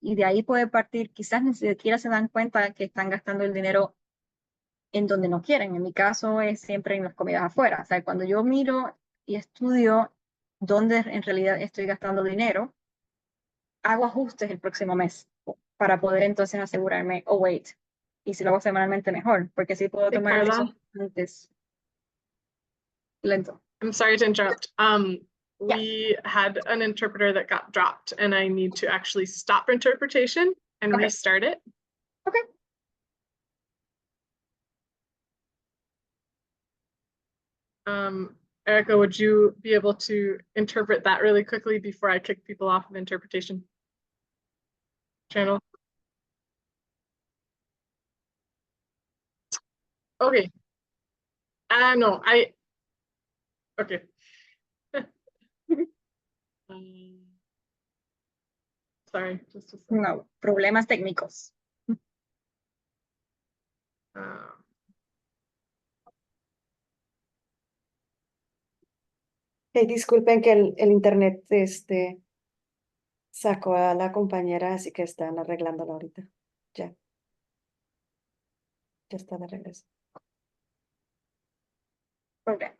Y de ahí puede partir, quizás ni siquiera se dan cuenta que están gastando el dinero en donde no quieren. En mi caso es siempre en las comidas afuera. O sea, cuando yo miro y estudio dónde en realidad estoy gastando dinero, hago ajustes el próximo mes para poder entonces asegurarme, oh, wait, y si lo hago semanalmente mejor, porque si puedo Hey, tomar Carla, decisiones antes. Lento. I'm sorry to interrupt. Yeah. We had an interpreter that got dropped, and I need to actually stop interpretation and Okay. restart it. Okay. Erica, would you be able to interpret that really quickly before I kick people off of interpretation channel? Okay. No, okay. Sorry, just a second. No, problemas técnicos. Uh, Disculpen que el internet sacó a la compañera, así que están arreglándola ahorita. Ya. Ya está de regreso. Problema.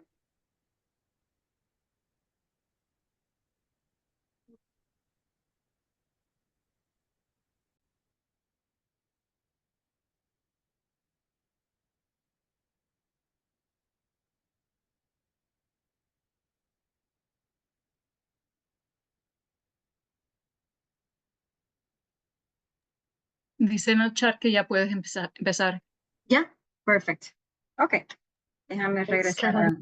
Dice en el chat que ya puedes empezar. Ya, perfecto. Ok, déjame regresar Carla.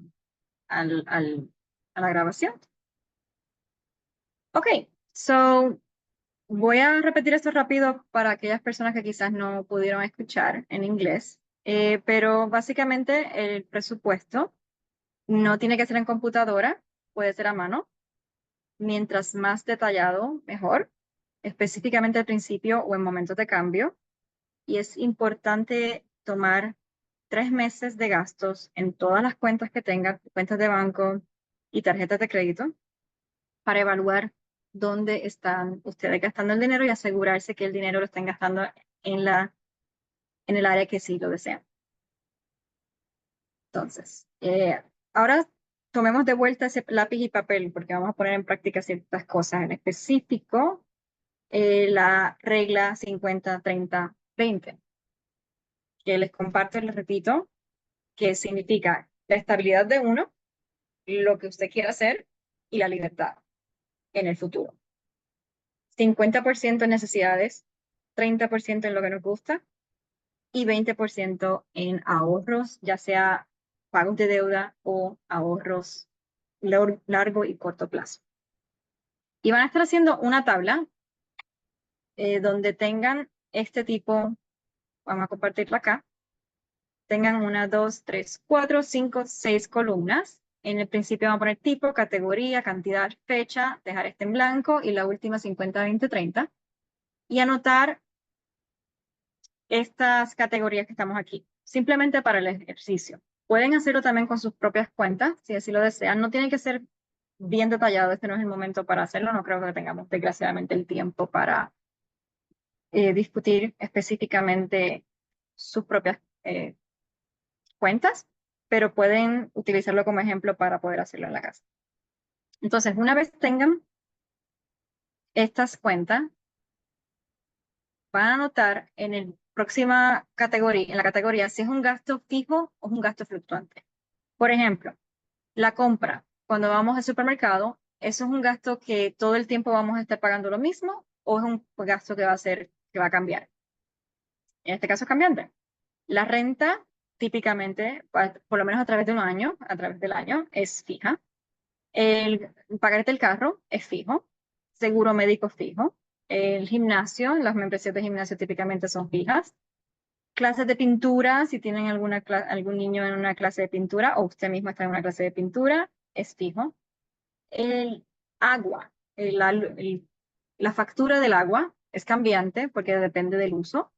a la grabación. Ok, so voy a repetir esto rápido para aquellas personas que quizás no pudieron escuchar en inglés, pero básicamente el presupuesto no tiene que ser en computadora, puede ser a mano. Mientras más detallado, mejor, específicamente al principio o en momentos de cambio. Y es importante tomar 3 meses de gastos en todas las cuentas que tengan, cuentas de banco y tarjetas de crédito, para evaluar dónde están ustedes gastando el dinero y asegurarse que el dinero lo estén gastando en el área que sí lo desean. Entonces, ahora tomemos de vuelta ese lápiz y papel porque vamos a poner en práctica ciertas cosas en específico. La regla 50-30-20, que les comparto y les repito, que significa la estabilidad de uno, lo que usted quiera hacer y la libertad en el futuro. 50% en necesidades, 30% en lo que nos gusta y 20% en ahorros, ya sea pagos de deuda o ahorros largo y corto plazo. Y van a estar haciendo una tabla donde tengan este tipo, vamos a compartirla acá, tengan 1, 2, 3, 4, 5, 6 columnas. En el principio vamos a poner tipo, categoría, cantidad, fecha, dejar este en blanco y la última 50, 20, 30. Y anotar estas categorías que estamos aquí, simplemente para el ejercicio. Pueden hacerlo también con sus propias cuentas, si así lo desean. No tiene que ser bien detallado, este no es el momento para hacerlo. No creo que tengamos desgraciadamente el tiempo para discutir específicamente sus propias cuentas, pero pueden utilizarlo como ejemplo para poder hacerlo en la casa. Entonces, una vez tengan estas cuentas, van a anotar en el próxima categoría, en la categoría si es un gasto fijo o es un gasto fluctuante. Por ejemplo, la compra. Cuando vamos al supermercado, ¿eso es un gasto que todo el tiempo vamos a estar pagando lo mismo o es un gasto que va a cambiar? En este caso es cambiante. La renta típicamente, por lo menos a través de un año, a través del año, es fija. El pagarte el carro es fijo. Seguro médico fijo. El gimnasio, las membresías de gimnasio típicamente son fijas. Clases de pintura, si tienen algún niño en una clase de pintura o usted mismo está en una clase de pintura, es fijo. El agua, la factura del agua es cambiante porque depende del uso.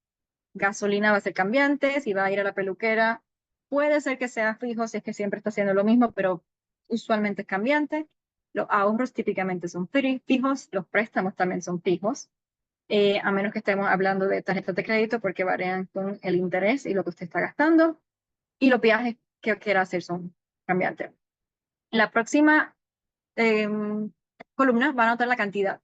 Gasolina va a ser cambiante, si va a ir a la peluquera, puede ser que sea fijo si es que siempre está haciendo lo mismo, pero usualmente es cambiante. Los ahorros típicamente son fijos, los préstamos también son fijos, a menos que estemos hablando de tarjetas de crédito porque varían con el interés y lo que usted está gastando. Y los viajes que quiera hacer son cambiantes. La próxima columna va a anotar la cantidad.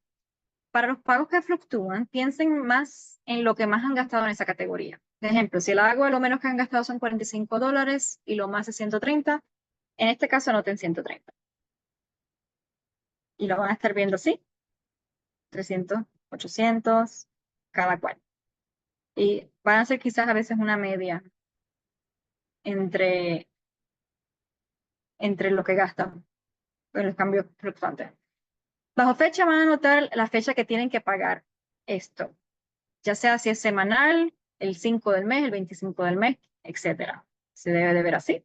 Para los pagos que fluctúan, piensen más en lo que más han gastado en esa categoría. Por ejemplo, si el agua lo menos que han gastado son $45 y lo más es 130, en este caso anoten 130. Y lo van a estar viendo así, 300, 800, cada cual. Y van a ser quizás a veces una media entre lo que gastan en los cambios fluctuantes. Bajo fecha van a anotar la fecha que tienen que pagar esto, ya sea si es semanal, el 5 del mes, el 25 del mes, etcétera. Se debe de ver así.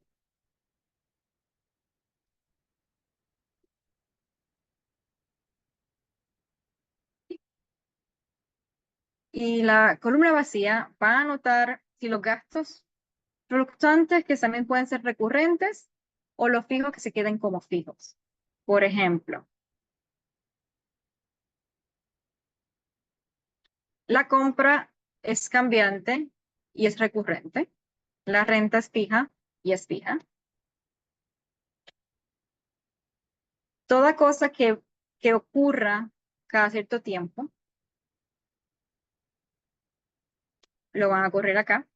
Y la columna vacía va a anotar si los gastos fluctuantes, que también pueden ser recurrentes, o los fijos que se queden como fijos. Por ejemplo, la compra es cambiante y es recurrente. La renta es fija y es fija. Toda cosa que ocurra cada cierto tiempo, lo van a correr acá.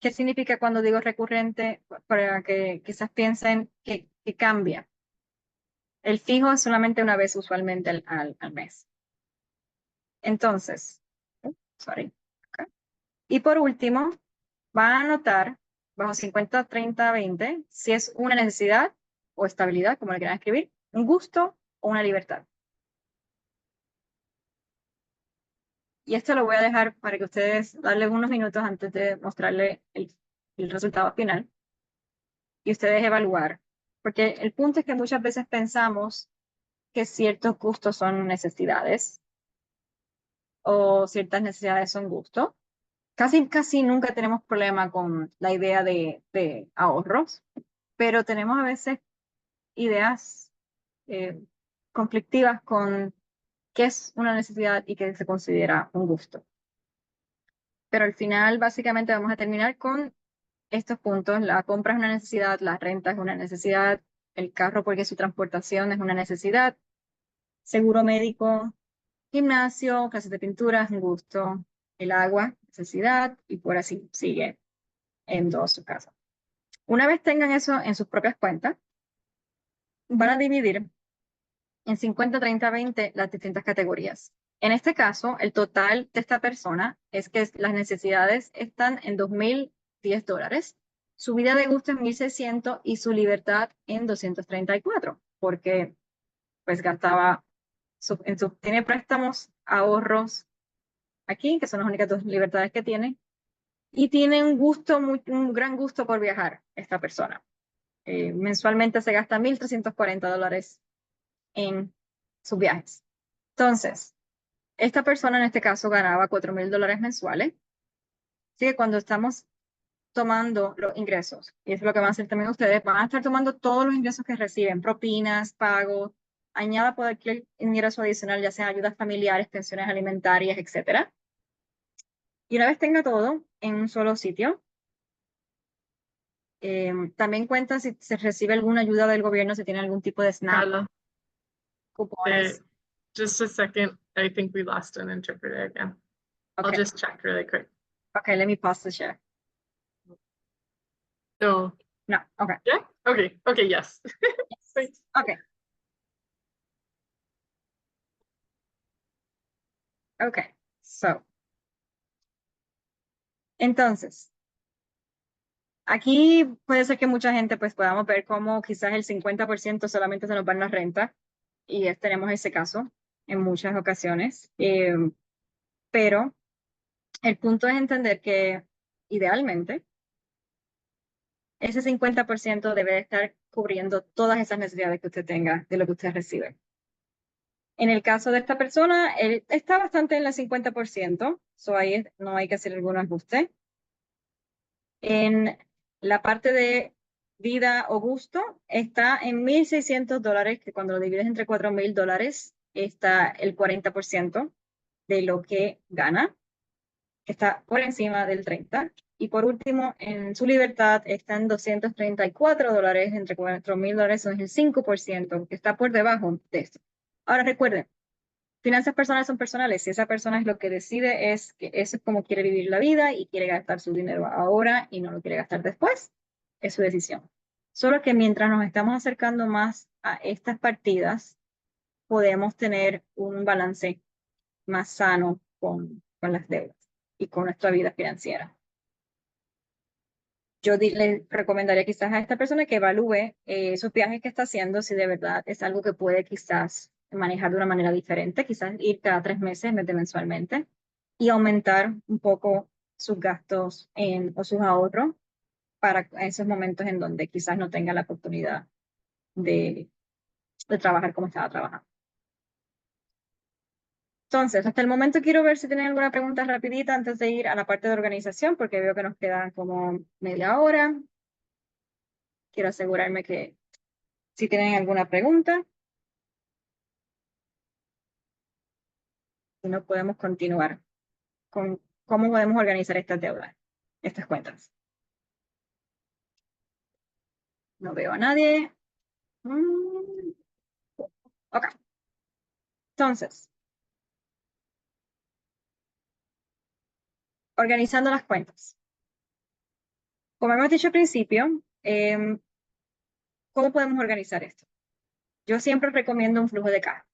¿Qué significa cuando digo recurrente? Para que quizás piensen que cambia. El fijo es solamente una vez usualmente al mes. Entonces, sorry. Okay. Y por último, va a anotar bajo 50, 30, 20, si es una necesidad o estabilidad, como le quieran escribir, un gusto o una libertad. Y esto lo voy a dejar para que ustedes darle unos minutos antes de mostrarle el resultado final y ustedes evaluar. Porque el punto es que muchas veces pensamos que ciertos gustos son necesidades o ciertas necesidades son gustos. Casi nunca tenemos problema con la idea de ahorros, pero tenemos a veces ideas conflictivas con qué es una necesidad y qué se considera un gusto. Pero al final, básicamente, vamos a terminar con estos puntos. La compra es una necesidad, la renta es una necesidad, el carro porque su transportación es una necesidad, seguro médico, gimnasio, clases de pintura es un gusto, el agua, necesidad, y por así sigue en todo su caso. Una vez tengan eso en sus propias cuentas, van a dividir en 50, 30, 20 las distintas categorías. En este caso, el total de esta persona es que las necesidades están en $2,010, su vida de gusto en 1,600 y su libertad en 234, porque pues gastaba, tiene préstamos, ahorros aquí, que son las únicas dos libertades que tiene, y tiene un gran gusto por viajar esta persona. Mensualmente se gasta $1,340 en sus viajes. Entonces, esta persona en este caso ganaba $4,000 mensuales. Así que cuando estamos tomando los ingresos, y es lo que van a hacer también ustedes, van a estar tomando todos los ingresos que reciben, propinas, pagos, añada cualquier ingreso adicional, ya sea ayudas familiares, pensiones alimentarias, etcétera. Y una vez tenga todo en un solo sitio, también cuenta si se recibe alguna ayuda del gobierno, si tiene algún tipo de SNAP, Carla, cupones. just a second. I think we lost an interpreter again. I'll Okay. just check really quick. Okay, let me pause the share. No. No, okay. Yeah? Okay. Okay, yes. Great. Okay. Okay, so. Entonces, aquí puede ser que mucha gente pues podamos ver cómo quizás el 50% solamente se nos va en la renta y tenemos ese caso en muchas ocasiones. Pero el punto es entender que idealmente ese 50% debe de estar cubriendo todas esas necesidades que usted tenga de lo que usted recibe. En el caso de esta persona, él está bastante en el 50%, so ahí no hay que hacer algún ajuste. En la parte de vida o gusto está en $1,600, que cuando lo divides entre $4,000 está el 40% de lo que gana, que está por encima del 30%. Y por último, en su libertad están $234, entre $4,000 son el 5%, que está por debajo de esto. Ahora recuerden, finanzas personales son personales. Si esa persona es lo que decide es que eso es como quiere vivir la vida y quiere gastar su dinero ahora y no lo quiere gastar después, es su decisión. Solo que mientras nos estamos acercando más a estas partidas, podemos tener un balance más sano con las deudas y con nuestra vida financiera. Yo le recomendaría quizás a esta persona que evalúe esos viajes que está haciendo, si de verdad es algo que puede quizás manejar de una manera diferente, quizás ir cada 3 meses en vez de mensualmente, y aumentar un poco sus gastos o sus ahorros para esos momentos en donde quizás no tenga la oportunidad de trabajar como estaba trabajando. Entonces, hasta el momento quiero ver si tienen alguna pregunta rapidita antes de ir a la parte de organización, porque veo que nos queda como media hora. Quiero asegurarme que si tienen alguna pregunta, si no podemos continuar con cómo podemos organizar estas deudas, estas cuentas. No veo a nadie. Ok. Entonces, organizando las cuentas. Como hemos dicho al principio, ¿cómo podemos organizar esto? Yo siempre recomiendo un flujo de caja.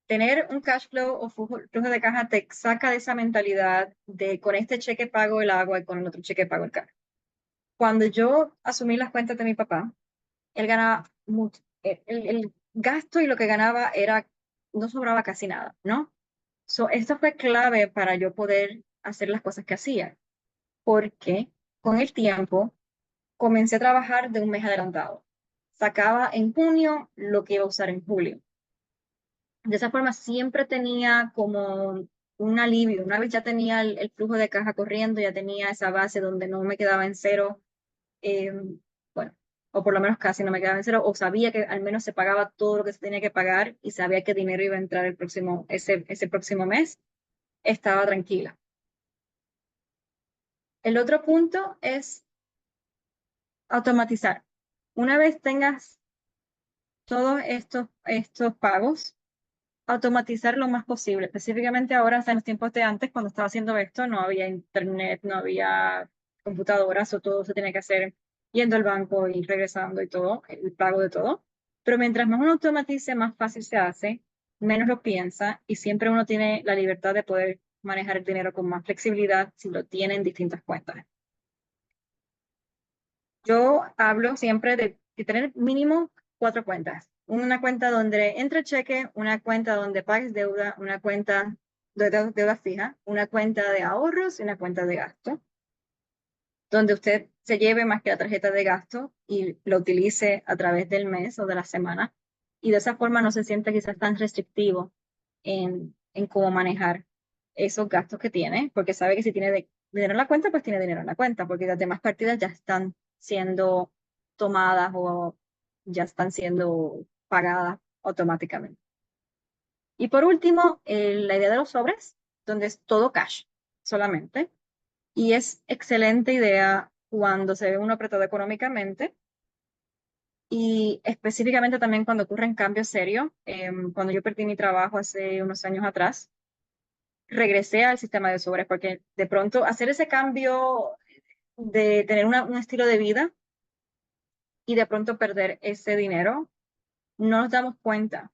Tener un cash flow o flujo de caja te saca de esa mentalidad de con este cheque pago el agua y con el otro cheque pago el carro. Cuando yo asumí las cuentas de mi papá, él ganaba mucho. El gasto y lo que ganaba era, no sobraba casi nada, ¿no? Esto fue clave para yo poder hacer las cosas que hacía, porque con el tiempo comencé a trabajar de un mes adelantado. Sacaba en junio lo que iba a usar en julio. De esa forma siempre tenía como un alivio. Una vez ya tenía el flujo de caja corriendo, ya tenía esa base donde no me quedaba en cero, eh, bueno, o por lo menos casi no me quedaba en cero, o sabía que al menos se pagaba todo lo que se tenía que pagar y sabía que dinero iba a entrar ese próximo mes, estaba tranquila. El otro punto es automatizar. Una vez tengas todos estos pagos, automatizar lo más posible. Específicamente ahora, en los tiempos de antes, cuando estaba haciendo esto, no había internet, no había computadoras, o todo se tenía que hacer yendo al banco y regresando y todo, el pago de todo. Pero mientras más uno automatice, más fácil se hace, menos lo piensa y siempre uno tiene la libertad de poder manejar el dinero con más flexibilidad si lo tiene en distintas cuentas. Yo hablo siempre de tener mínimo 4 cuentas. Una cuenta donde entre cheque, una cuenta donde pagues deuda, una cuenta de deuda fija, una cuenta de ahorros y una cuenta de gasto, donde usted se lleve más que la tarjeta de gasto y lo utilice a través del mes o de la semana. Y de esa forma no se siente quizás tan restrictivo en cómo manejar esos gastos que tiene, porque sabe que si tiene dinero en la cuenta, pues tiene dinero en la cuenta, porque las demás partidas ya están siendo tomadas o ya están siendo pagadas automáticamente. Y por último, la idea de los sobres, donde es todo cash solamente. Y es excelente idea cuando se ve uno apretado económicamente y específicamente también cuando ocurren cambios serios. Cuando yo perdí mi trabajo hace unos años atrás, regresé al sistema de sobres porque de pronto hacer ese cambio de tener un estilo de vida y de pronto perder ese dinero, no nos damos cuenta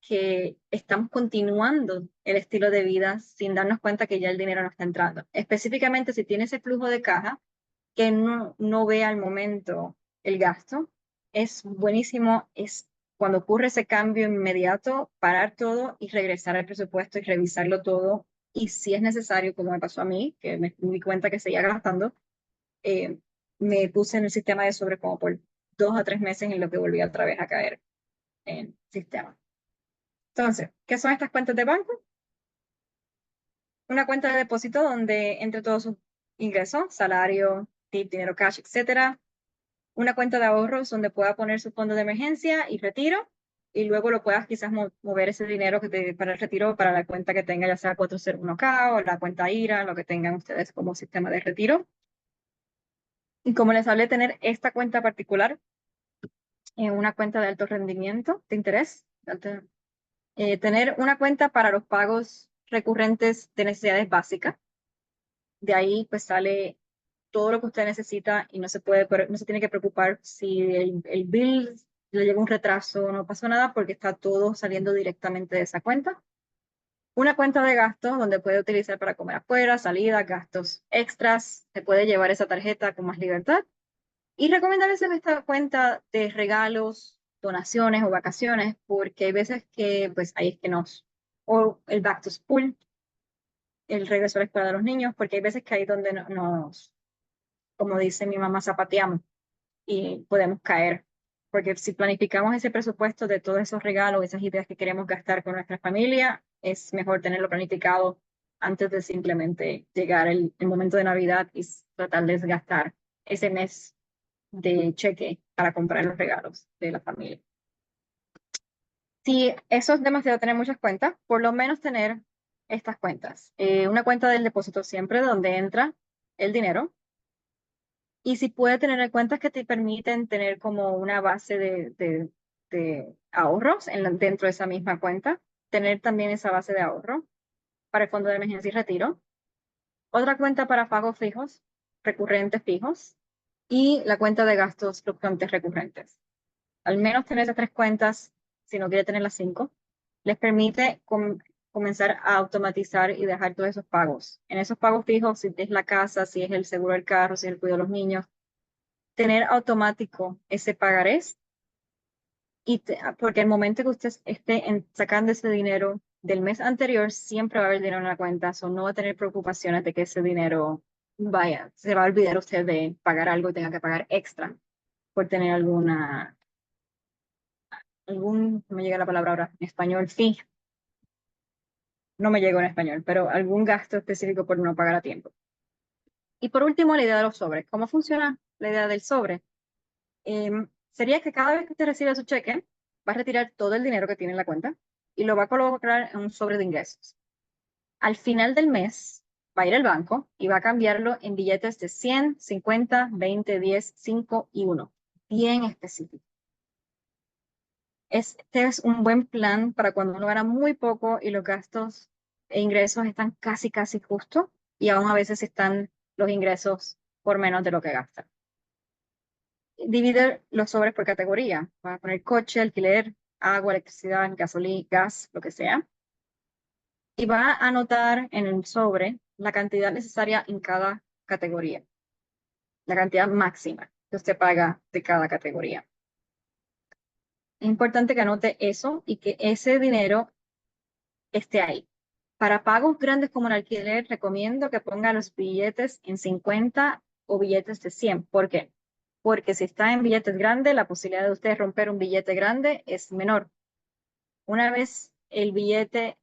que estamos continuando el estilo de vida sin darnos cuenta que ya el dinero no está entrando. Específicamente si tiene ese flujo de caja que no ve al momento el gasto, es buenísimo, es cuando ocurre ese cambio inmediato, parar todo y regresar al presupuesto y revisarlo todo. Y si es necesario, como me pasó a mí, que me di cuenta que seguía gastando, eh, me puse en el sistema de sobre como por 2 a 3 meses en lo que volví otra vez a caer en el sistema. Entonces, ¿qué son estas cuentas de banco? Una cuenta de depósito donde entre todos sus ingresos, salario, tip, dinero cash, etcétera. Una cuenta de ahorros donde pueda poner su fondo de emergencia y retiro, y luego lo puedas quizás mover ese dinero para el retiro para la cuenta que tenga, ya sea 401k o la cuenta IRA, lo que tengan ustedes como sistema de retiro. Y como les hablé, tener esta cuenta particular en una cuenta de alto rendimiento, de interés, tener una cuenta para los pagos recurrentes de necesidades básicas. De ahí pues sale todo lo que usted necesita y no se tiene que preocupar si el bill le llega un retraso, no pasó nada porque está todo saliendo directamente de esa cuenta. Una cuenta de gastos donde puede utilizar para comer afuera, salidas, gastos extras, se puede llevar esa tarjeta con más libertad. Y recomendarles esta cuenta de regalos, donaciones o vacaciones, porque hay veces que pues ahí es que o el back to school, el regreso a la escuela de los niños, porque hay veces que ahí es donde como dice mi mamá, zapateamos y podemos caer. Porque si planificamos ese presupuesto de todos esos regalos, esas ideas que queremos gastar con nuestra familia, es mejor tenerlo planificado antes de simplemente llegar el momento de Navidad y tratar de gastar ese mes de cheque para comprar los regalos de la familia. Si eso es demasiado tener muchas cuentas, por lo menos tener estas cuentas. Una cuenta del depósito siempre donde entra el dinero. Y si puede tener cuentas que te permiten tener como una base de ahorros dentro de esa misma cuenta, tener también esa base de ahorro para el fondo de emergencia y retiro. Otra cuenta para pagos fijos, recurrentes fijos, y la cuenta de gastos fluctuantes recurrentes. Al menos tener esas 3 cuentas, si no quiere tener las 5, les permite comenzar a automatizar y dejar todos esos pagos. En esos pagos fijos, si es la casa, si es el seguro del carro, si es el cuidado de los niños, tener automático ese pagarés porque el momento que usted esté sacando ese dinero del mes anterior, siempre va a haber dinero en la cuenta, so no va a tener preocupaciones de que ese dinero vaya, se va a olvidar usted de pagar algo y tenga que pagar extra por tener no me llega la palabra ahora en español, fee. No me llegó en español, pero algún gasto específico por no pagar a tiempo. Y por último, la idea de los sobres. ¿Cómo funciona la idea del sobre? Sería que cada vez que usted recibe su cheque, va a retirar todo el dinero que tiene en la cuenta y lo va a colocar en un sobre de ingresos. Al final del mes, va a ir al banco y va a cambiarlo en billetes de 100, 50, 20, 10, 5 y 1. Bien específico. Este es un buen plan para cuando uno gana muy poco y los gastos e ingresos están casi justos y aún a veces están los ingresos por menos de lo que gasta. Divide los sobres por categoría. Va a poner coche, alquiler, agua, electricidad, gasolina, gas, lo que sea. Y va a anotar en el sobre la cantidad necesaria en cada categoría. La cantidad máxima que usted paga de cada categoría. Es importante que anote eso y que ese dinero esté ahí. Para pagos grandes como el alquiler, recomiendo que ponga los billetes en 50 o billetes de 100. ¿Por qué? Porque si está en billetes grandes, la posibilidad de usted romper un billete grande es menor. Una vez el billete,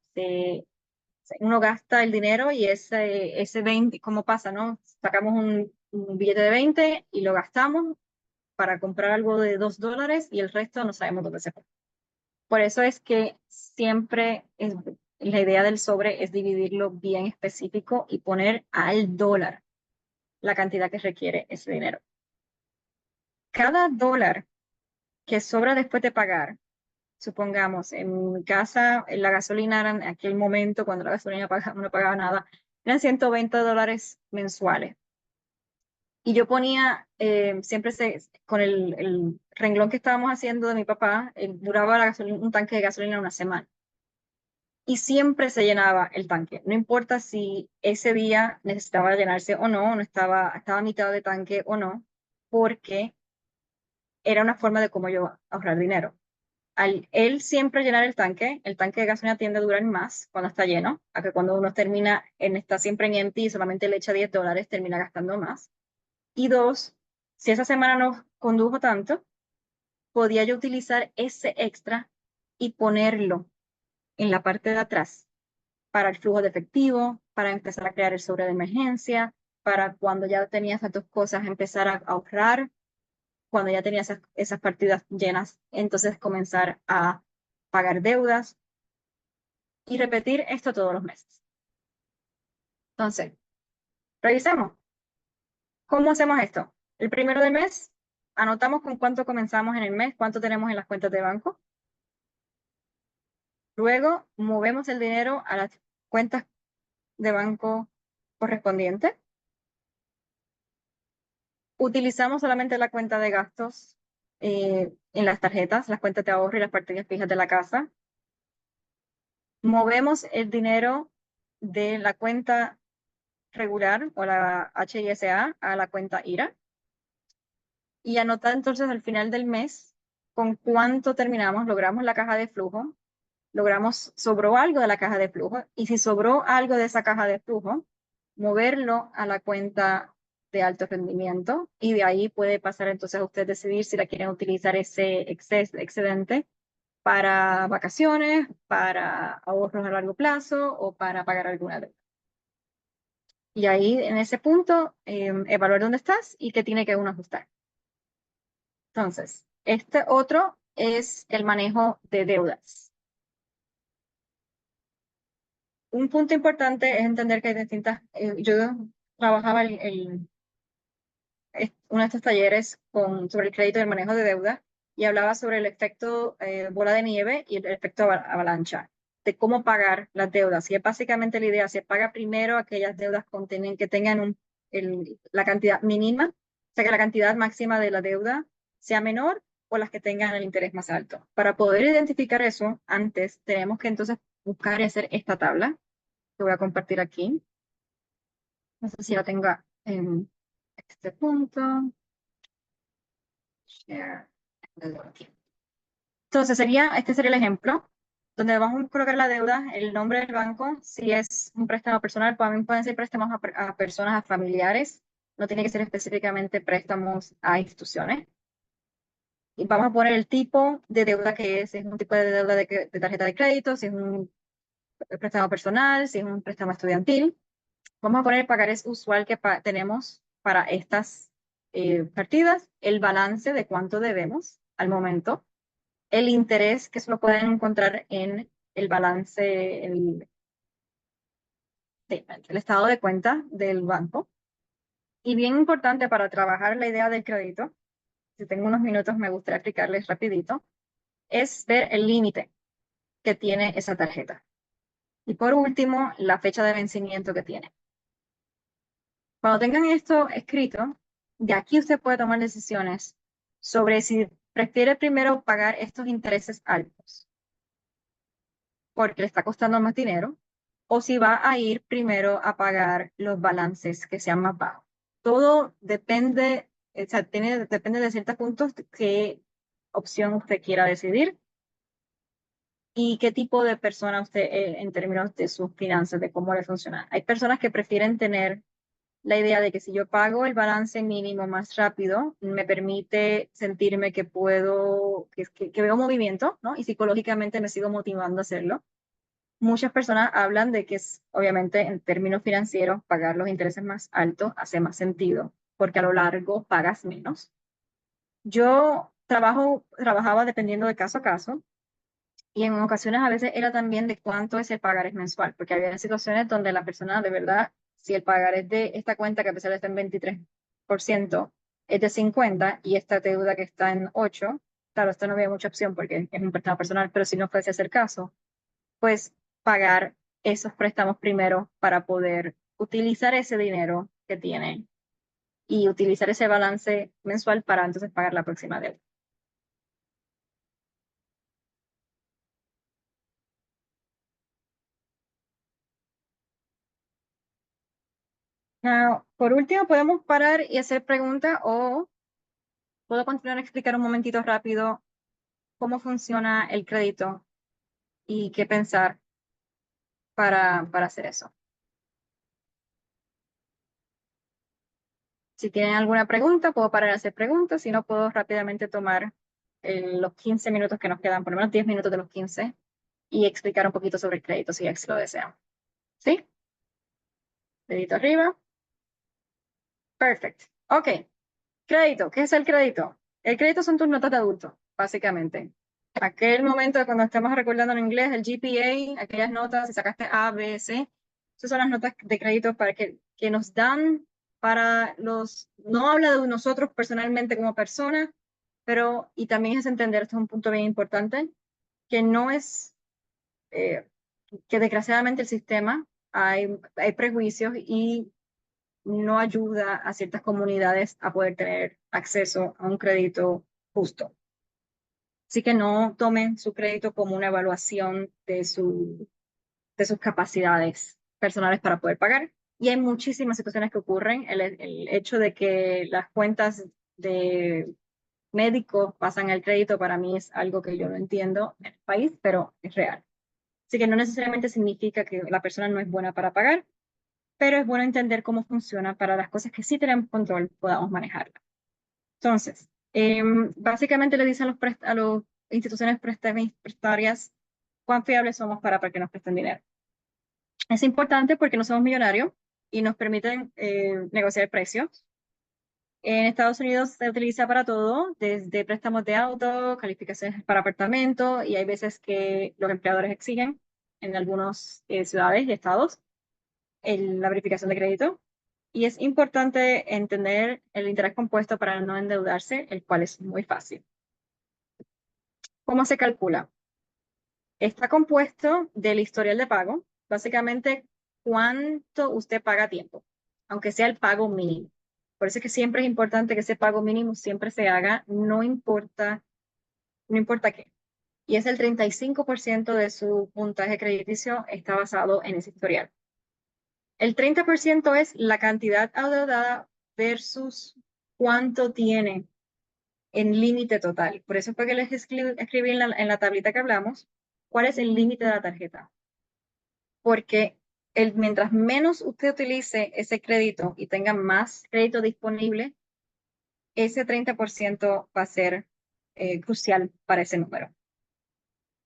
uno gasta el dinero y ese 20, ¿cómo pasa, no? Sacamos un billete de 20 y lo gastamos para comprar algo de $2 y el resto no sabemos dónde se fue. Por eso es que siempre la idea del sobre es dividirlo bien específico y poner al dólar la cantidad que requiere ese dinero. Cada dólar que sobra después de pagar, supongamos, en mi casa, en la gasolina en aquel momento, cuando la gasolina no pagaba nada, eran $120 mensuales. Y yo ponía, siempre con el renglón que estábamos haciendo de mi papá, duraba un tanque de gasolina una semana. Y siempre se llenaba el tanque. No importa si ese día necesitaba llenarse o no estaba a mitad de tanque o no, porque era una forma de cómo yo ahorrar dinero. Al él siempre llenar el tanque de gasolina tiende a durar más cuando está lleno, a que cuando uno está siempre en empty y solamente le echa $10, termina gastando más. Y dos, si esa semana no condujo tanto, podía yo utilizar ese extra y ponerlo en la parte de atrás para el flujo de efectivo, para empezar a crear el sobre de emergencia, para cuando ya tenía esas dos cosas empezar a ahorrar, cuando ya tenía esas partidas llenas, entonces comenzar a pagar deudas y repetir esto todos los meses. Entonces, revisemos. ¿Cómo hacemos esto? El primero del mes, anotamos con cuánto comenzamos en el mes, cuánto tenemos en las cuentas de banco. Luego, movemos el dinero a las cuentas de banco correspondientes. Utilizamos solamente la cuenta de gastos en las tarjetas, las cuentas de ahorro y las partidas fijas de la casa. Movemos el dinero de la cuenta regular o la HISA a la cuenta IRA y anotar entonces al final del mes con cuánto terminamos, logramos la caja de flujo, sobró algo de la caja de flujo y si sobró algo de esa caja de flujo, moverlo a la cuenta de alto rendimiento y de ahí puede pasar entonces a usted decidir si la quieren utilizar ese excedente para vacaciones, para ahorros a largo plazo o para pagar alguna deuda. Y ahí en ese punto evaluar dónde estás y qué tiene que uno ajustar. Entonces, este otro es el manejo de deudas. Un punto importante es entender que hay distintas, yo trabajaba uno de estos talleres sobre el crédito y el manejo de deuda y hablaba sobre el efecto bola de nieve y el efecto avalancha, de cómo pagar las deudas. Y es básicamente la idea, se paga primero aquellas deudas que tengan la cantidad mínima, o sea que la cantidad máxima de la deuda sea menor o las que tengan el interés más alto. Para poder identificar eso, antes tenemos que entonces buscar y hacer esta tabla que voy a compartir aquí. No sé si la tenga en este punto. share. Entonces este sería el ejemplo, donde vamos a colocar la deuda, el nombre del banco, si es un préstamo personal, también pueden ser préstamos a personas, a familiares, no tiene que ser específicamente préstamos a instituciones. Y vamos a poner el tipo de deuda que es, si es un tipo de deuda de tarjeta de crédito, si es un préstamo personal, si es un préstamo estudiantil. Vamos a poner el pagarés usual que tenemos para estas partidas, el balance de cuánto debemos al momento, el interés que se lo pueden encontrar en el balance, el estado de cuenta del banco. Y bien importante para trabajar la idea del crédito, si tengo unos minutos me gustaría explicarles rapidito, es ver el límite que tiene esa tarjeta. Y por último, la fecha de vencimiento que tiene. Cuando tengan esto escrito, de aquí usted puede tomar decisiones sobre si prefiere primero pagar estos intereses altos, porque le está costando más dinero, o si va a ir primero a pagar los balances que sean más bajos. Todo depende, o sea, depende de ciertos puntos de qué opción usted quiera decidir y qué tipo de persona usted en términos de sus finanzas, de cómo le funciona. Hay personas que prefieren tener la idea de que si yo pago el balance mínimo más rápido, me permite sentirme que puedo, que veo movimiento, ¿no? Y psicológicamente me sigo motivando a hacerlo. Muchas personas hablan de que obviamente en términos financieros pagar los intereses más altos hace más sentido, porque a lo largo pagas menos. Yo trabajaba dependiendo de caso a caso, y en ocasiones a veces era también de cuánto es el pagarés mensual, porque había situaciones donde la persona de verdad, si el pagarés de esta cuenta que a pesar de estar en 23% es de 50 y esta deuda que está en 8, claro, esto no había mucha opción porque es un préstamo personal, pero si no fuese a hacer caso, pues pagar esos préstamos primero para poder utilizar ese dinero que tiene y utilizar ese balance mensual para entonces pagar la próxima deuda. Por último, podemos parar y hacer preguntas o puedo continuar a explicar un momentito rápido cómo funciona el crédito y qué pensar para hacer eso. Si tienen alguna pregunta, puedo parar a hacer preguntas. Si no, puedo rápidamente tomar los 15 minutos que nos quedan, por lo menos 10 minutos de los 15, y explicar un poquito sobre el crédito si así lo desean. ¿Sí? Dedito arriba. Perfecto. Ok. Crédito. ¿Qué es el crédito? El crédito son tus notas de adulto, básicamente. Aquel momento de cuando estamos recordando en inglés, el GPA, aquellas notas, si sacaste A, B, C, esas son las notas de crédito para que nos dan para los, no habla de nosotros personalmente como personas, pero, y también es entender, esto es un punto bien importante, que no es, que desgraciadamente el sistema, hay prejuicios y no ayuda a ciertas comunidades a poder tener acceso a un crédito justo. Así que no tomen su crédito como una evaluación de sus capacidades personales para poder pagar. Y hay muchísimas situaciones que ocurren. El hecho de que las cuentas de médicos pasan al crédito para mí es algo que yo no entiendo en el país, pero es real. Así que no necesariamente significa que la persona no es buena para pagar, pero es bueno entender cómo funciona para las cosas que sí tenemos control, podamos manejarlas. Entonces, básicamente le dicen a las instituciones prestatarias cuán fiables somos para que nos presten dinero. Es importante porque no somos millonarios y nos permiten negociar precios. En Estados Unidos se utiliza para todo, desde préstamos de auto, calificaciones para apartamentos, y hay veces que los empleadores exigen en algunas ciudades y estados la verificación de crédito. Y es importante entender el interés compuesto para no endeudarse, el cual es muy fácil. ¿Cómo se calcula? Está compuesto del historial de pago, básicamente cuánto usted paga a tiempo, aunque sea el pago mínimo. Por eso es que siempre es importante que ese pago mínimo siempre se haga, no importa qué. Y es el 35% de su puntaje crediticio está basado en ese historial. El 30% es la cantidad adeudada versus cuánto tiene en límite total. Por eso fue que les escribí en la tablita que hablamos, cuál es el límite de la tarjeta. Porque mientras menos usted utilice ese crédito y tenga más crédito disponible, ese 30% va a ser crucial para ese número.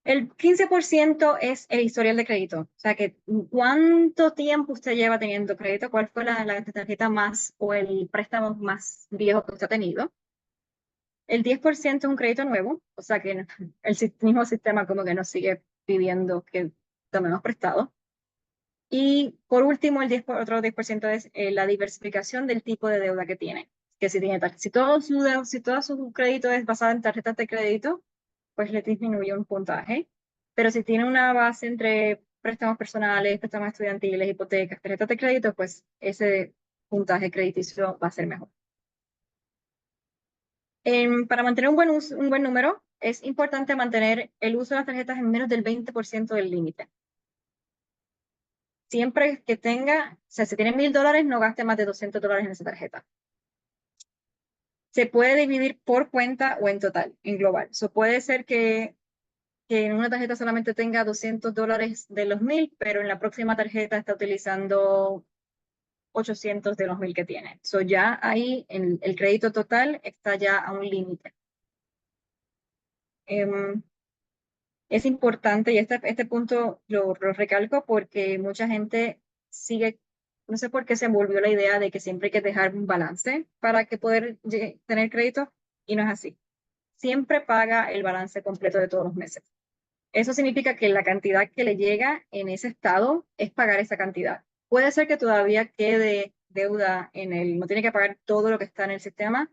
El 15% es el historial de crédito. O sea, que cuánto tiempo usted lleva teniendo crédito, cuál fue la tarjeta más o el préstamo más viejo que usted ha tenido. El 10% es un crédito nuevo, o sea que el mismo sistema como que nos sigue pidiendo que tomemos prestado. Y por último, otro 10% es la diversificación del tipo de deuda que tiene. Que si todo su crédito es basado en tarjetas de crédito, pues le disminuye un puntaje. Pero si tiene una base entre préstamos personales, préstamos estudiantiles, hipotecas, tarjetas de crédito, pues ese puntaje crediticio va a ser mejor. Para mantener un buen número, es importante mantener el uso de las tarjetas en menos del 20% del límite. Siempre que tenga, o sea, si tiene $1,000, no gaste más de $200 en esa tarjeta. Se puede dividir por cuenta o en total, en global. Puede ser que en una tarjeta solamente tenga $200 de los 1,000, pero en la próxima tarjeta está utilizando 800 de los 1,000 que tiene. Ya ahí el crédito total está ya a un límite. Es importante, y este punto lo recalco porque mucha gente sigue, no sé por qué se envolvió la idea de que siempre hay que dejar un balance para que poder tener crédito, y no es así. Siempre paga el balance completo de todos los meses. Eso significa que la cantidad que le llega en ese estado es pagar esa cantidad. Puede ser que todavía quede deuda no tiene que pagar todo lo que está en el sistema,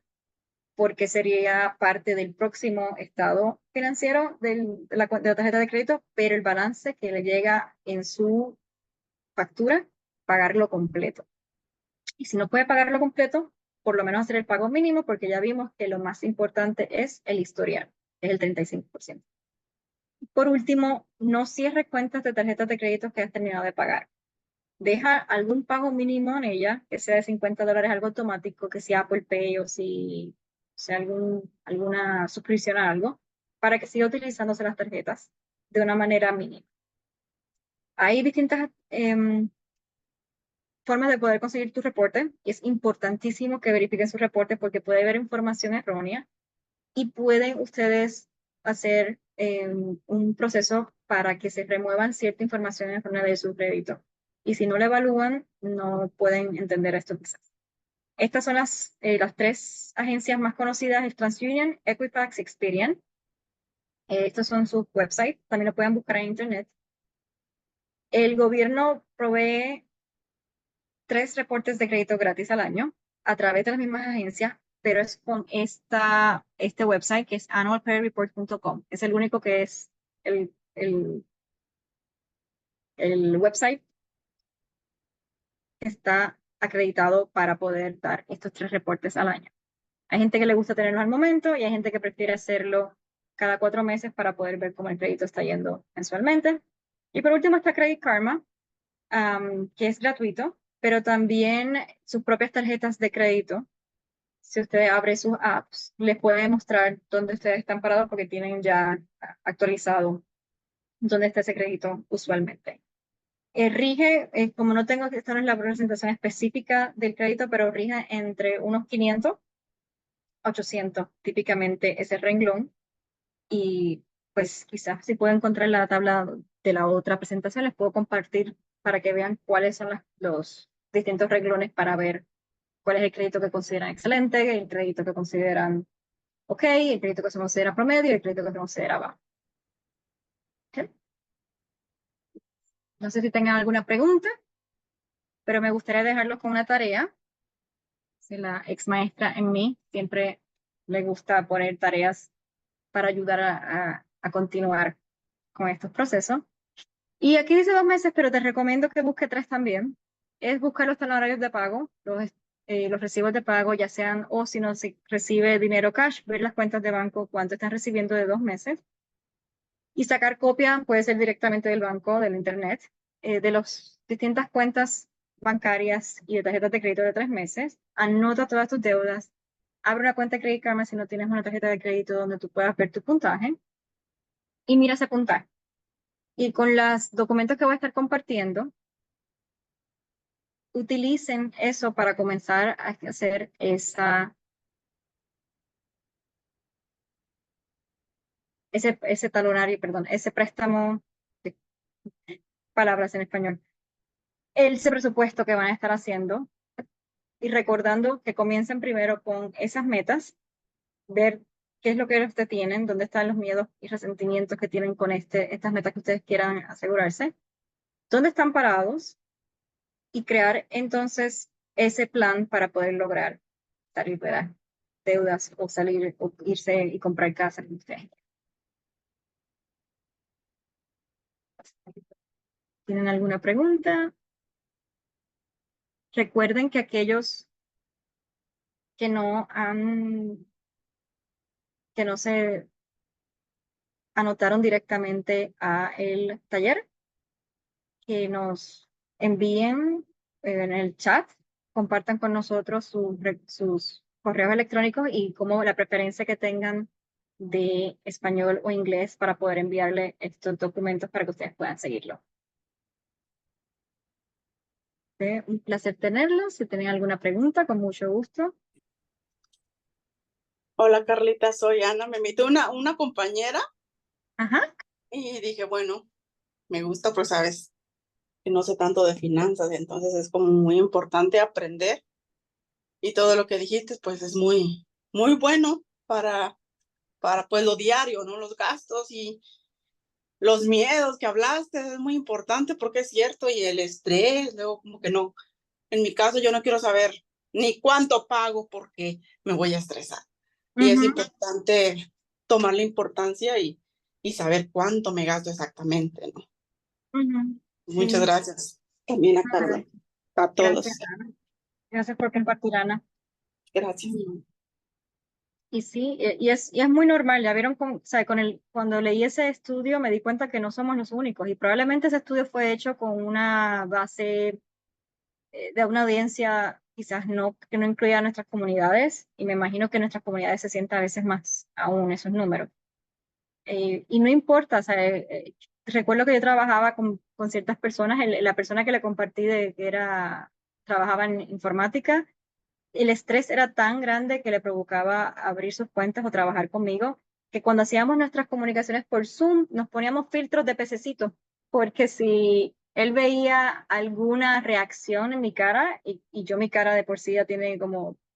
porque sería parte del próximo estado financiero de la tarjeta de crédito, pero el balance que le llega en su factura, pagarlo completo. Y si no puede pagarlo completo, por lo menos hacer el pago mínimo, porque ya vimos que lo más importante es el historial, que es el 35%. Por último, no cierre cuentas de tarjetas de crédito que has terminado de pagar. Deja algún pago mínimo en ella, que sea de $50, algo automático, que sea Apple Pay o si sea alguna suscripción a algo, para que siga utilizándose las tarjetas de una manera mínima. Hay distintas formas de poder conseguir tu reporte, y es importantísimo que verifiquen su reporte porque puede haber información errónea y pueden ustedes hacer un proceso para que se remuevan cierta información errónea de su crédito. Y si no lo evalúan, no pueden entender esto quizás. Estas son las 3 agencias más conocidas, el TransUnion, Equifax, Experian. Estos son sus websites, también lo pueden buscar en internet. El gobierno provee 3 reportes de crédito gratis al año a través de las mismas agencias, pero es con este website que es annualcreditreport.com. Es el único que es el website que está acreditado para poder dar estos 3 reportes al año. Hay gente que le gusta tenerlo al momento y hay gente que prefiere hacerlo cada 4 meses para poder ver cómo el crédito está yendo mensualmente. Y por último está Credit Karma, que es gratuito, pero también sus propias tarjetas de crédito. Si usted abre sus apps, les puede mostrar dónde ustedes están parados porque tienen ya actualizado dónde está ese crédito usualmente. Rige, como no tengo que estar en la presentación específica del crédito, pero rige entre unos 500 a 800, típicamente ese renglón. Y pues quizás si puedo encontrar la tabla de la otra presentación, les puedo compartir para que vean cuáles son los distintos renglones para ver cuál es el crédito que consideran excelente, el crédito que consideran ok, el crédito que se considera promedio y el crédito que se considera bajo. ¿Okay? No sé si tengan alguna pregunta, pero me gustaría dejarlos con una tarea. Si la ex maestra en mí siempre le gusta poner tareas para ayudar a continuar con estos procesos. Y aquí dice 2 meses, pero te recomiendo que busque 3 también. Es buscar los talonarios de pago, los recibos de pago, ya sean, o si no se recibe dinero cash, ver las cuentas de banco, cuánto están recibiendo de 2 meses. Y sacar copia, puede ser directamente del banco, del internet, de las distintas cuentas bancarias y de tarjetas de crédito de 3 meses. Anota todas tus deudas, abre una cuenta de Credit Karma si no tienes una tarjeta de crédito donde tú puedas ver tu puntaje y mira ese puntaje. Y con los documentos que voy a estar compartiendo, utilicen eso para comenzar a hacer ese talonario, perdón, ese préstamo, palabras en español, ese presupuesto que van a estar haciendo y recordando que comiencen primero con esas metas, ver qué es lo que ustedes tienen, dónde están los miedos y resentimientos que tienen con estas metas que ustedes quieran asegurarse, dónde están parados y crear entonces ese plan para poder lograr salir de las deudas o salir o irse y comprar casa que ustedes ¿Tienen alguna pregunta? Recuerden que aquellos que que no se anotaron directamente a el taller, que nos envíen en el chat, compartan con nosotros sus correos electrónicos y como la preferencia que tengan de español o inglés para poder enviarle estos documentos para que ustedes puedan seguirlo. Un placer tenerlos. Si tienen alguna pregunta, con mucho gusto. Hola Carlita, soy Ana. Me invitó una compañera Ajá. y dije, bueno, me gusta, pues sabes que no sé tanto de finanzas, entonces es como muy importante aprender y todo lo que dijiste, pues es muy bueno para pues lo diario, ¿no? Los gastos y los miedos que hablaste, es muy importante porque es cierto y el estrés, luego como que no, en mi caso yo no quiero saber ni cuánto pago porque me voy a estresar. Y es importante tomar la importancia y saber cuánto me gasto exactamente, ¿no? Muchas Sí. gracias también a Carla, a todos. Gracias, Ana. Gracias por compartir, Ana. Gracias. Y sí, y es muy normal, ya vieron, o sea, cuando leí ese estudio me di cuenta que no somos los únicos y probablemente ese estudio fue hecho con una base de una audiencia quizás que no incluía a nuestras comunidades y me imagino que nuestras comunidades se sientan a veces más aún esos números. Y no importa, o sea, recuerdo que yo trabajaba con ciertas personas, la persona que le compartí trabajaba en informática, el estrés era tan grande que le provocaba abrir sus cuentas o trabajar conmigo, que cuando hacíamos nuestras comunicaciones por Zoom nos poníamos filtros de pececito, porque si él veía alguna reacción en mi cara, y yo mi cara de por sí ya tiene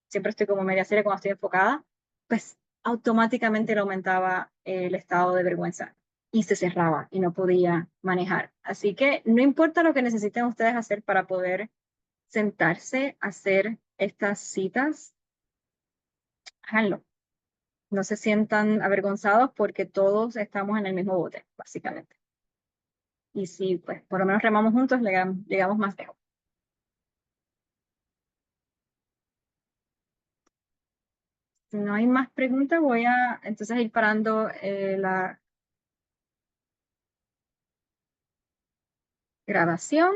siempre estoy como media seria cuando estoy enfocada, pues automáticamente le aumentaba el estado de vergüenza y se cerraba y no podía manejar. Así que no importa lo que necesiten ustedes hacer para poder sentarse a hacer estas citas, háganlo. No se sientan avergonzados porque todos estamos en el mismo bote, básicamente. Y si, pues, por lo menos remamos juntos, llegamos más lejos. Si no hay más preguntas, voy a entonces ir parando la grabación.